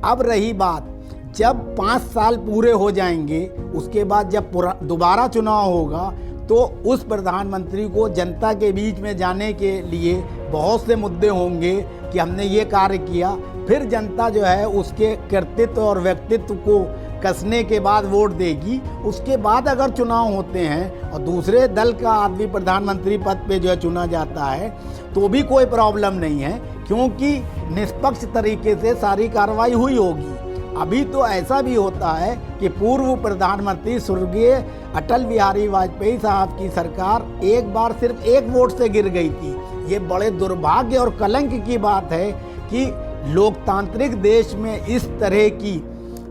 अब रही बात, जब 5 साल पूरे हो जाएंगे उसके बाद जब दोबारा चुनाव होगा तो उस प्रधानमंत्री को जनता के बीच में जाने के लिए बहुत से मुद्दे होंगे कि हमने ये कार्य किया। फिर जनता जो है उसके कृतित्व और व्यक्तित्व को कसने के बाद वोट देगी। उसके बाद अगर चुनाव होते हैं और दूसरे दल का आदमी प्रधानमंत्री पद पे जो है चुना जाता है तो भी कोई प्रॉब्लम नहीं है, क्योंकि निष्पक्ष तरीके से सारी कार्रवाई हुई होगी। अभी तो ऐसा भी होता है कि पूर्व प्रधानमंत्री स्वर्गीय अटल बिहारी वाजपेयी साहब की सरकार एक बार सिर्फ 1 वोट से गिर गई थी। ये बड़े दुर्भाग्य और कलंक की बात है कि लोकतांत्रिक देश में इस तरह की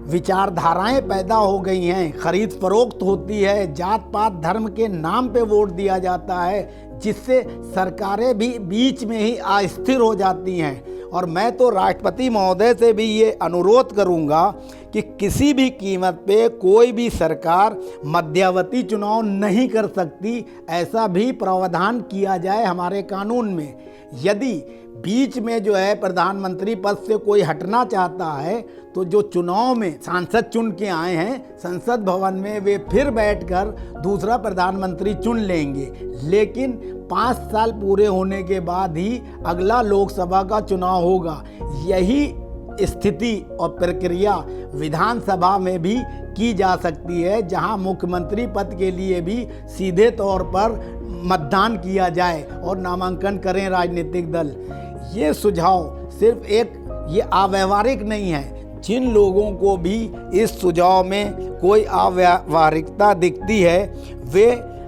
विचारधाराएं पैदा हो गई हैं, खरीद फरोख्त होती है, जात पात धर्म के नाम पे वोट दिया जाता है, जिससे सरकारें भी बीच में ही अस्थिर हो जाती हैं। और मैं तो राष्ट्रपति महोदय से भी ये अनुरोध करूंगा कि किसी भी कीमत पे कोई भी सरकार मध्यावधि चुनाव नहीं कर सकती, ऐसा भी प्रावधान किया जाए हमारे कानून में। यदि बीच में जो है प्रधानमंत्री पद से कोई हटना चाहता है तो जो चुनाव में सांसद चुन के आए हैं संसद भवन में वे फिर बैठकर दूसरा प्रधानमंत्री चुन लेंगे, लेकिन 5 साल पूरे होने के बाद ही अगला लोकसभा का चुनाव होगा। यही स्थिति और प्रक्रिया विधानसभा में भी की जा सकती है, जहां मुख्यमंत्री पद के लिए भी सीधे तौर पर मतदान किया जाए और नामांकन करें राजनीतिक दल। ये सुझाव सिर्फ ये अव्यावहारिक नहीं है। जिन लोगों को भी इस सुझाव में कोई अव्यावहारिकता दिखती है वे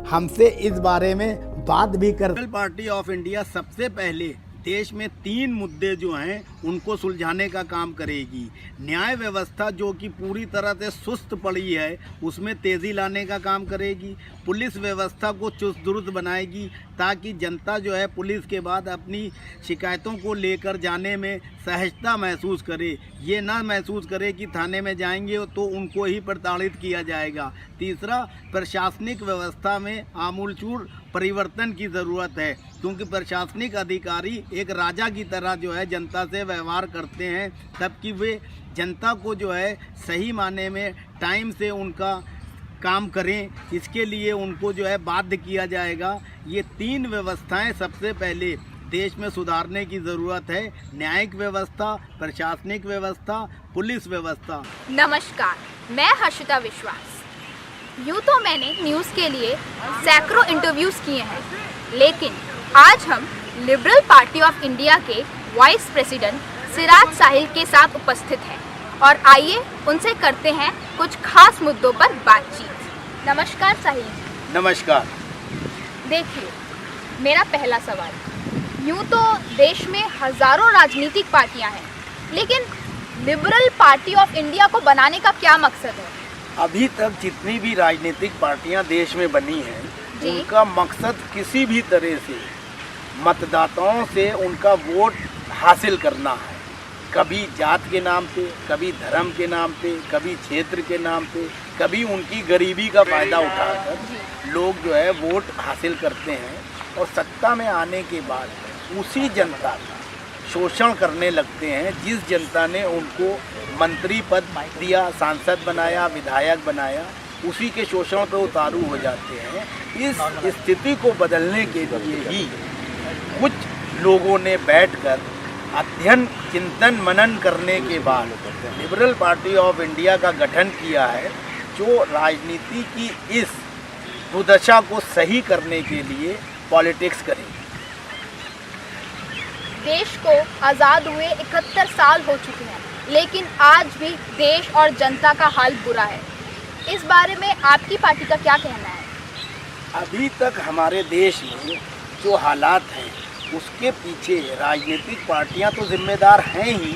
हमसे इस बारे में बात भी कर। पीपल पार्टी ऑफ इंडिया सबसे पहले देश में 3 मुद्दे जो हैं उनको सुलझाने का काम करेगी। न्याय व्यवस्था जो कि पूरी तरह से सुस्त पड़ी है उसमें तेज़ी लाने का काम करेगी। पुलिस व्यवस्था को चुस्त दुरुस्त बनाएगी ताकि जनता जो है पुलिस के बाद अपनी शिकायतों को लेकर जाने में सहजता महसूस करे, ये ना महसूस करे कि थाने में जाएंगे तो उनको ही प्रताड़ित किया जाएगा। तीसरा, प्रशासनिक व्यवस्था में आमूलचूल परिवर्तन की ज़रूरत है, क्योंकि प्रशासनिक अधिकारी एक राजा की तरह जो है जनता से व्यवहार करते हैं, तब कि वे जनता को जो है सही माने में टाइम से उनका काम करें, इसके लिए उनको जो है बाध्य किया जाएगा। ये 3 व्यवस्थाएं सबसे पहले देश में सुधारने की ज़रूरत है, न्यायिक व्यवस्था, प्रशासनिक व्यवस्था, पुलिस व्यवस्था। नमस्कार, मैं हर्षिता विश्वास। यूँ तो मैंने न्यूज़ के लिए सैकड़ों इंटरव्यूज़ किए हैं, लेकिन आज हम लिबरल पार्टी ऑफ इंडिया के वाइस प्रेसिडेंट सिराज साहिल के साथ उपस्थित हैं और आइए उनसे करते हैं कुछ खास मुद्दों पर बातचीत। नमस्कार साहिल। नमस्कार। देखिए, मेरा पहला सवाल, यूँ तो देश में हज़ारों राजनीतिक पार्टियां हैं, लेकिन लिबरल पार्टी ऑफ इंडिया को बनाने का क्या मकसद है? अभी तक जितनी भी राजनीतिक पार्टियां देश में बनी हैं उनका मकसद किसी भी तरह से मतदाताओं से उनका वोट हासिल करना है। कभी जात के नाम पे, कभी धर्म के नाम पे, कभी क्षेत्र के नाम पे, कभी उनकी गरीबी का फ़ायदा उठाकर लोग जो है वोट हासिल करते हैं और सत्ता में आने के बाद उसी जनता का शोषण करने लगते हैं जिस जनता ने उनको मंत्री पद दिया, सांसद बनाया, विधायक बनाया, उसी के शोषण पर उतारू हो जाते हैं। इस स्थिति को बदलने के लिए ही कुछ लोगों ने बैठकर अध्ययन, चिंतन, मनन करने के बाद लिबरल पार्टी ऑफ इंडिया का गठन किया है, जो राजनीति की इस दुर्दशा को सही करने के लिए पॉलिटिक्स करेगी। देश को आज़ाद हुए 71 साल हो चुके हैं, लेकिन आज भी देश और जनता का हाल बुरा है। इस बारे में आपकी पार्टी का क्या कहना है? अभी तक हमारे देश में जो हालात हैं उसके पीछे राजनीतिक पार्टियां तो जिम्मेदार हैं ही,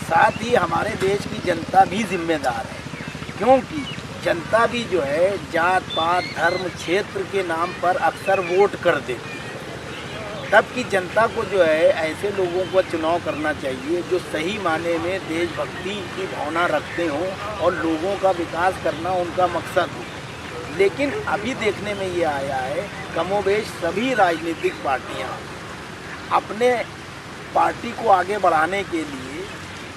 साथ ही हमारे देश की जनता भी जिम्मेदार है। क्योंकि जनता भी जो है जात पात धर्म क्षेत्र के नाम पर अक्सर वोट कर देती है। तब की जनता को जो है ऐसे लोगों को चुनाव करना चाहिए जो सही माने में देशभक्ति की भावना रखते हों और लोगों का विकास करना उनका मकसद हो। लेकिन अभी देखने में ये आया है कमोबेश सभी राजनीतिक पार्टियां अपने पार्टी को आगे बढ़ाने के लिए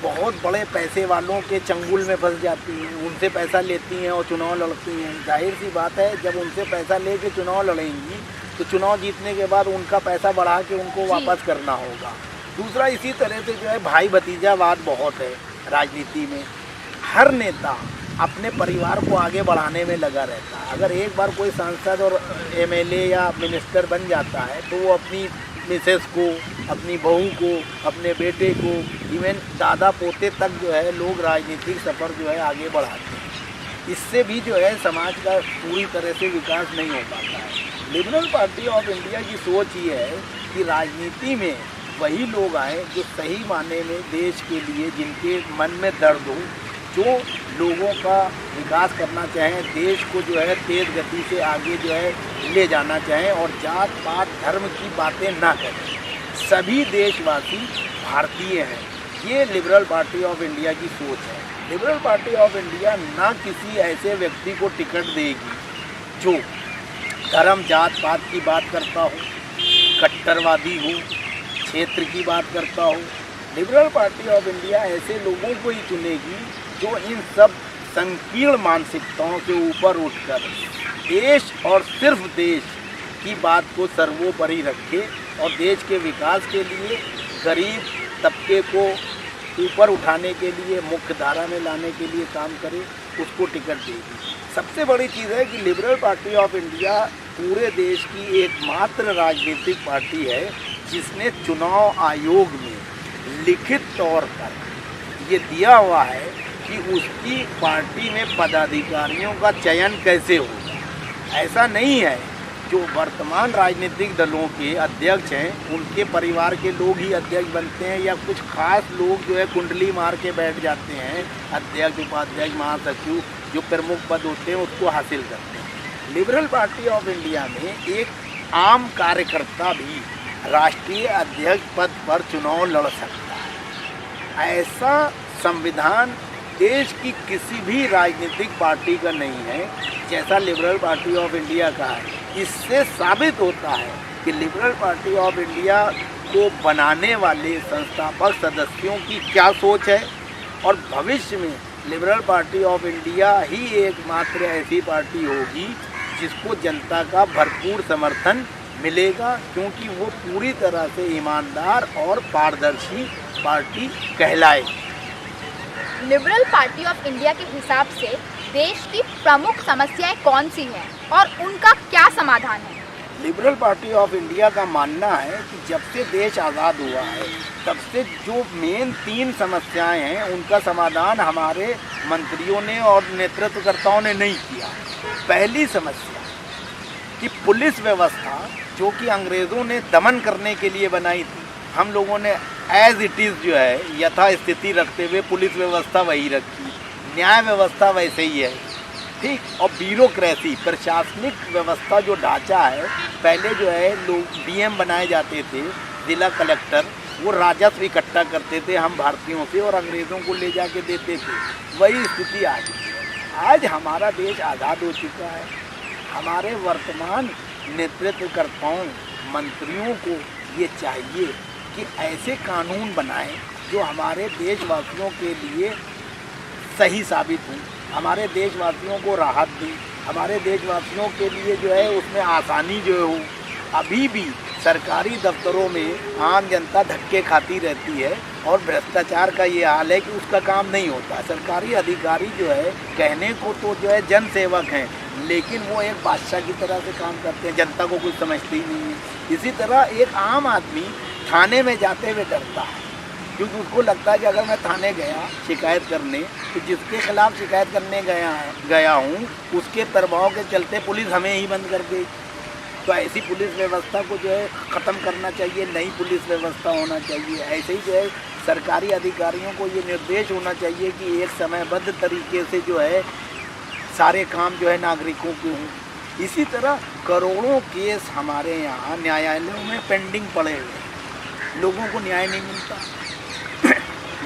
बहुत बड़े पैसे वालों के चंगुल में फंस जाती हैं, उनसे पैसा लेती हैं और चुनाव लड़ती हैं। जाहिर सी बात है जब उनसे पैसा लेके चुनाव लड़ेंगी तो चुनाव जीतने के बाद उनका पैसा बढ़ा के उनको वापस करना होगा। दूसरा, इसी तरह से जो है भाई भतीजावाद बहुत है राजनीति में। हर नेता अपने परिवार को आगे बढ़ाने में लगा रहता है। अगर एक बार कोई सांसद और एमएलए या मिनिस्टर बन जाता है तो वो अपनी मिसेस को, अपनी बहू को, अपने बेटे को, इवन दादा पोते तक जो है लोग राजनीतिक सफ़र जो है आगे बढ़ाते हैं। इससे भी जो है समाज का पूरी तरह से विकास नहीं हो पाता है। लिबरल पार्टी ऑफ इंडिया की सोच ये है कि राजनीति में वही लोग आए जो सही माने में देश के लिए, जिनके मन में दर्द हो, जो लोगों का विकास करना चाहें, देश को जो है तेज़ गति से आगे जो है ले जाना चाहें और जात पात धर्म की बातें ना करें। सभी देशवासी भारतीय हैं। ये लिबरल पार्टी ऑफ इंडिया की सोच है। लिबरल पार्टी ऑफ इंडिया ना किसी ऐसे व्यक्ति को टिकट देगी जो धर्म जात पात की बात करता हो, कट्टरवादी हो, क्षेत्र की बात करता हो। लिबरल पार्टी ऑफ इंडिया ऐसे लोगों को ही चुनेगी जो इन सब संकीर्ण मानसिकताओं से ऊपर उठकर देश और सिर्फ देश की बात को सर्वोपरि रखे और देश के विकास के लिए, गरीब तबके को ऊपर उठाने के लिए, मुख्य धारा में लाने के लिए काम करे, उसको टिकट देगी। सबसे बड़ी चीज़ है कि लिबरल पार्टी ऑफ इंडिया पूरे देश की एकमात्र राजनीतिक पार्टी है जिसने चुनाव आयोग में लिखित तौर पर ये दिया हुआ है कि उसकी पार्टी में पदाधिकारियों का चयन कैसे होगा। ऐसा नहीं है जो वर्तमान राजनीतिक दलों के अध्यक्ष हैं उनके परिवार के लोग ही अध्यक्ष बनते हैं या कुछ खास लोग जो है कुंडली मार के बैठ जाते हैं, अध्यक्ष उपाध्यक्ष महासचिव जो प्रमुख पद होते हैं उसको हासिल करते हैं। लिबरल पार्टी ऑफ इंडिया में एक आम कार्यकर्ता भी राष्ट्रीय अध्यक्ष पद पर चुनाव लड़ सकता है। ऐसा संविधान देश की किसी भी राजनीतिक पार्टी का नहीं है जैसा लिबरल पार्टी ऑफ इंडिया का है। इससे साबित होता है कि लिबरल पार्टी ऑफ इंडिया को बनाने वाले संस्थापक सदस्यों की क्या सोच है और भविष्य में लिबरल पार्टी ऑफ इंडिया ही एकमात्र ऐसी पार्टी होगी जिसको जनता का भरपूर समर्थन मिलेगा, क्योंकि वो पूरी तरह से ईमानदार और पारदर्शी पार्टी कहलाएगी। लिबरल पार्टी ऑफ इंडिया के हिसाब से देश की प्रमुख समस्याएं कौन सी हैं और उनका क्या समाधान है? लिबरल पार्टी ऑफ इंडिया का मानना है कि जब से देश आज़ाद हुआ है तब से जो मेन 3 समस्याएं हैं उनका समाधान हमारे मंत्रियों ने और नेतृत्वकर्ताओं ने नहीं किया। पहली समस्या कि पुलिस व्यवस्था जो कि अंग्रेज़ों ने दमन करने के लिए बनाई थी, हम लोगों ने एज इट इज़ जो है यथा स्थिति रखते हुए पुलिस व्यवस्था वही रखी, न्याय व्यवस्था वैसे ही है, ठीक। और ब्यूरोक्रेसी प्रशासनिक व्यवस्था जो ढांचा है, पहले जो है लोग डीएम बनाए जाते थे, जिला कलेक्टर, वो राजस्व इकट्ठा करते थे हम भारतीयों से और अंग्रेज़ों को ले जाके देते थे। वही स्थिति आ गई। आज हमारा देश आज़ाद हो चुका है। हमारे वर्तमान नेतृत्वकर्ताओं मंत्रियों को ये चाहिए कि ऐसे कानून बनाएं जो हमारे देशवासियों के लिए सही साबित हों, हमारे देशवासियों को राहत दें, हमारे देशवासियों के लिए जो है उसमें आसानी जो हो। अभी भी सरकारी दफ्तरों में आम जनता धक्के खाती रहती है और भ्रष्टाचार का ये हाल है कि उसका काम नहीं होता। सरकारी अधिकारी जो है कहने को तो जो है जन सेवक हैं, लेकिन वो एक बादशाह की तरह से काम करते हैं, जनता को कुछ समझते ही नहीं है। इसी तरह एक आम आदमी थाने में जाते हुए डरता है, क्योंकि उसको लगता है कि अगर मैं थाने गया शिकायत करने तो जिसके खिलाफ शिकायत करने गया हूँ उसके प्रभाव के चलते पुलिस हमें ही बंद कर देगी। तो ऐसी पुलिस व्यवस्था को जो है ख़त्म करना चाहिए, नई पुलिस व्यवस्था होना चाहिए। ऐसे ही जो है सरकारी अधिकारियों को ये निर्देश होना चाहिए कि एक समयबद्ध तरीके से जो है सारे काम जो है नागरिकों के हों। इसी तरह करोड़ों केस हमारे यहाँ न्यायालयों में पेंडिंग पड़े हुए हैं, लोगों को न्याय नहीं मिलता।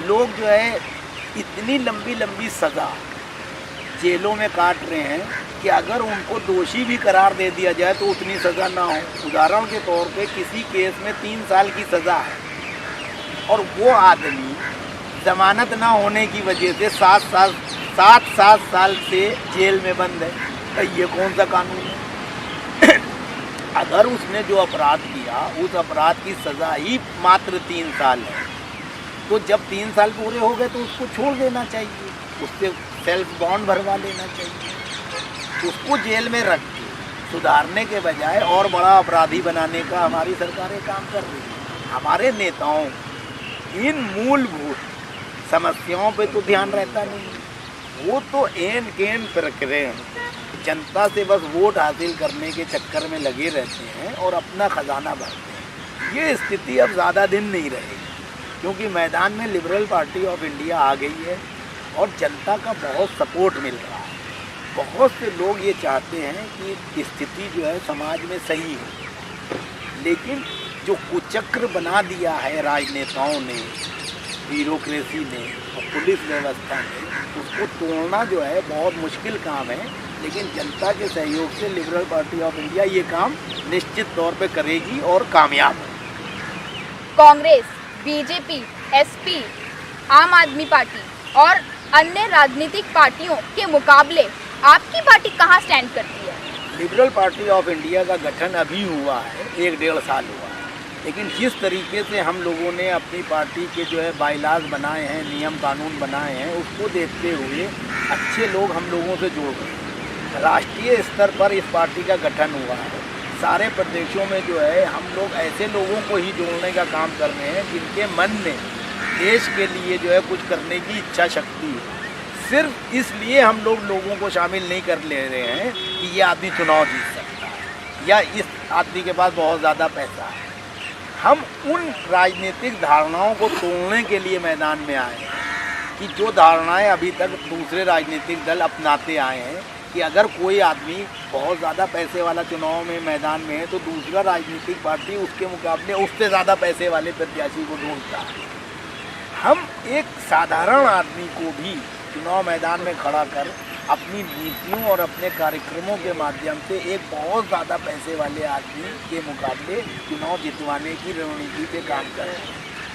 लोग जो है इतनी लंबी लंबी सज़ा जेलों में काट रहे हैं कि अगर उनको दोषी भी करार दे दिया जाए तो उतनी सज़ा ना हो। उदाहरण के तौर पे किसी केस में 3 साल की सज़ा है और वो आदमी जमानत ना होने की वजह से 7 साल से जेल में बंद है, तो ये कौन सा कानून है? अगर उसने जो अपराध किया उस अपराध की सज़ा ही मात्र 3 साल है, तो जब 3 साल पूरे हो गए तो उसको छोड़ देना चाहिए, उससे सेल्फ बॉन्ड भरवा लेना चाहिए। उसको जेल में रख के सुधारने के बजाय और बड़ा अपराधी बनाने का हमारी सरकारें काम कर रही है। हमारे नेताओं इन मूलभूत समस्याओं पे तो ध्यान रहता नहीं, वो तो एन केन प्रक्रिया जनता से बस वोट हासिल करने के चक्कर में लगे रहते हैं और अपना खजाना भरते हैं। ये स्थिति अब ज़्यादा दिन नहीं रहेगी, क्योंकि मैदान में लिबरल पार्टी ऑफ इंडिया आ गई है और जनता का बहुत सपोर्ट मिल रहा है। बहुत से लोग ये चाहते हैं कि स्थिति जो है समाज में सही हो, लेकिन जो कुचक्र बना दिया है राजनेताओं ने, ब्यूरोक्रेसी ने और पुलिस व्यवस्था ने, उसको तोड़ना जो है बहुत मुश्किल काम है। लेकिन जनता के सहयोग से लिबरल पार्टी ऑफ इंडिया ये काम निश्चित तौर पे करेगी और कामयाब होगी। कांग्रेस, बीजेपी, एसपी, आम आदमी पार्टी और अन्य राजनीतिक पार्टियों के मुकाबले आपकी पार्टी कहां स्टैंड करती है? लिबरल पार्टी ऑफ इंडिया का गठन अभी हुआ है, 1-1.5 साल हुआ है, लेकिन जिस तरीके से हम लोगों ने अपनी पार्टी के जो है बाइलाज बनाए हैं, नियम कानून बनाए हैं, उसको देखते हुए अच्छे लोग हम लोगों से जुड़ गए। राष्ट्रीय स्तर पर इस पार्टी का गठन हुआ है। सारे प्रदेशों में जो है हम लोग ऐसे लोगों को ही जोड़ने का काम कर रहे हैं जिनके मन में देश के लिए जो है कुछ करने की इच्छा शक्ति है। सिर्फ इसलिए हम लोगों को शामिल नहीं कर ले रहे हैं कि ये आदमी चुनाव जीत सकता है या इस आदमी के पास बहुत ज़्यादा पैसा है। हम उन राजनीतिक धारणाओं को तोड़ने के लिए मैदान में आए हैं कि जो धारणाएं अभी तक दूसरे राजनीतिक दल अपनाते आए हैं कि अगर कोई आदमी बहुत ज़्यादा पैसे वाला चुनाव में मैदान में है तो दूसरा राजनीतिक पार्टी उसके मुकाबले उससे ज़्यादा पैसे वाले प्रत्याशी को ढूंढता है। हम एक साधारण आदमी को भी चुनाव मैदान में खड़ा कर अपनी नीतियों और अपने कार्यक्रमों के माध्यम से एक बहुत ज़्यादा पैसे वाले आदमी के मुकाबले चुनाव जितवाने की रणनीति पे काम करें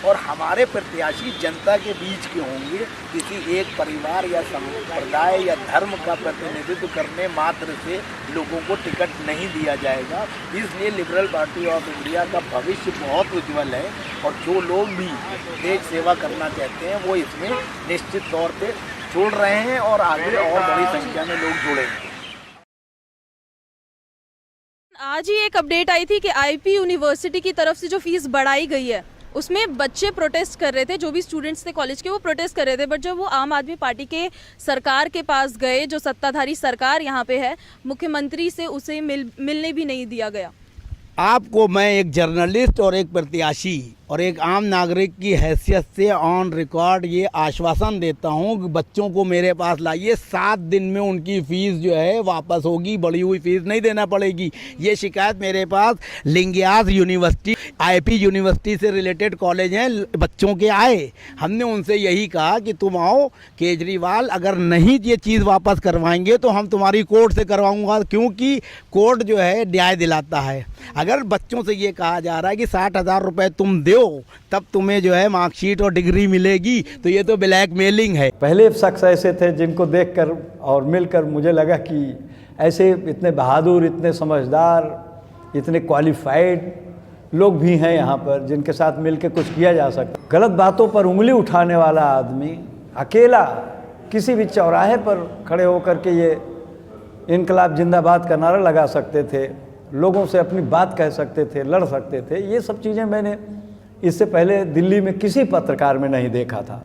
और हमारे प्रत्याशी जनता के बीच के होंगे, किसी एक परिवार या संप्रदाय या धर्म का प्रतिनिधित्व करने मात्र से लोगों को टिकट नहीं दिया जाएगा। इसलिए लिबरल पार्टी ऑफ इंडिया का भविष्य बहुत उज्जवल है और जो लोग भी देश सेवा करना चाहते हैं वो इसमें निश्चित तौर पे जुड़ रहे हैं और आगे और बड़ी संख्या में लोग जुड़ेंगे। आज ही एक अपडेट आई थी कि आईपी यूनिवर्सिटी की तरफ से जो फीस बढ़ाई गई है उसमें बच्चे प्रोटेस्ट कर रहे थे, जो भी स्टूडेंट्स थे कॉलेज के वो प्रोटेस्ट कर रहे थे, बट जब वो आम आदमी पार्टी के सरकार के पास गए, जो सत्ताधारी सरकार यहाँ पे है, मुख्यमंत्री से उसे मिलने भी नहीं दिया गया। आपको मैं एक जर्नलिस्ट और एक प्रत्याशी और एक आम नागरिक की हैसियत से ऑन रिकॉर्ड ये आश्वासन देता हूँ कि बच्चों को मेरे पास लाइए, 7 दिन में उनकी फ़ीस जो है वापस होगी, बढ़ी हुई फ़ीस नहीं देना पड़ेगी। ये शिकायत मेरे पास लिंगियाज यूनिवर्सिटी, आईपी यूनिवर्सिटी से रिलेटेड कॉलेज हैं, बच्चों के आए। हमने उनसे यही कहा कि तुम आओ केजरीवाल, अगर नहीं ये चीज़ वापस करवाएंगे तो हम तुम्हारी कोर्ट से करवाऊँगा, क्योंकि कोर्ट जो है न्याय दिलाता है। अगर बच्चों से ये कहा जा रहा है कि 60,000 रुपये तुम दो तब तुम्हें जो है मार्कशीट और डिग्री मिलेगी, तो ये तो ब्लैकमेलिंग है। पहले शख्स ऐसे थे जिनको देखकर और मिलकर मुझे लगा कि ऐसे इतने बहादुर, इतने समझदार, इतने क्वालिफाइड लोग भी हैं यहाँ पर जिनके साथ मिलकर कुछ किया जा सकता। गलत बातों पर उंगली उठाने वाला आदमी अकेला किसी भी चौराहे पर खड़े होकर के ये इनकलाब जिंदाबाद का नारा लगा सकते थे, लोगों से अपनी बात कह सकते थे, लड़ सकते थे। ये सब चीज़ें मैंने इससे पहले दिल्ली में किसी पत्रकार में नहीं देखा था।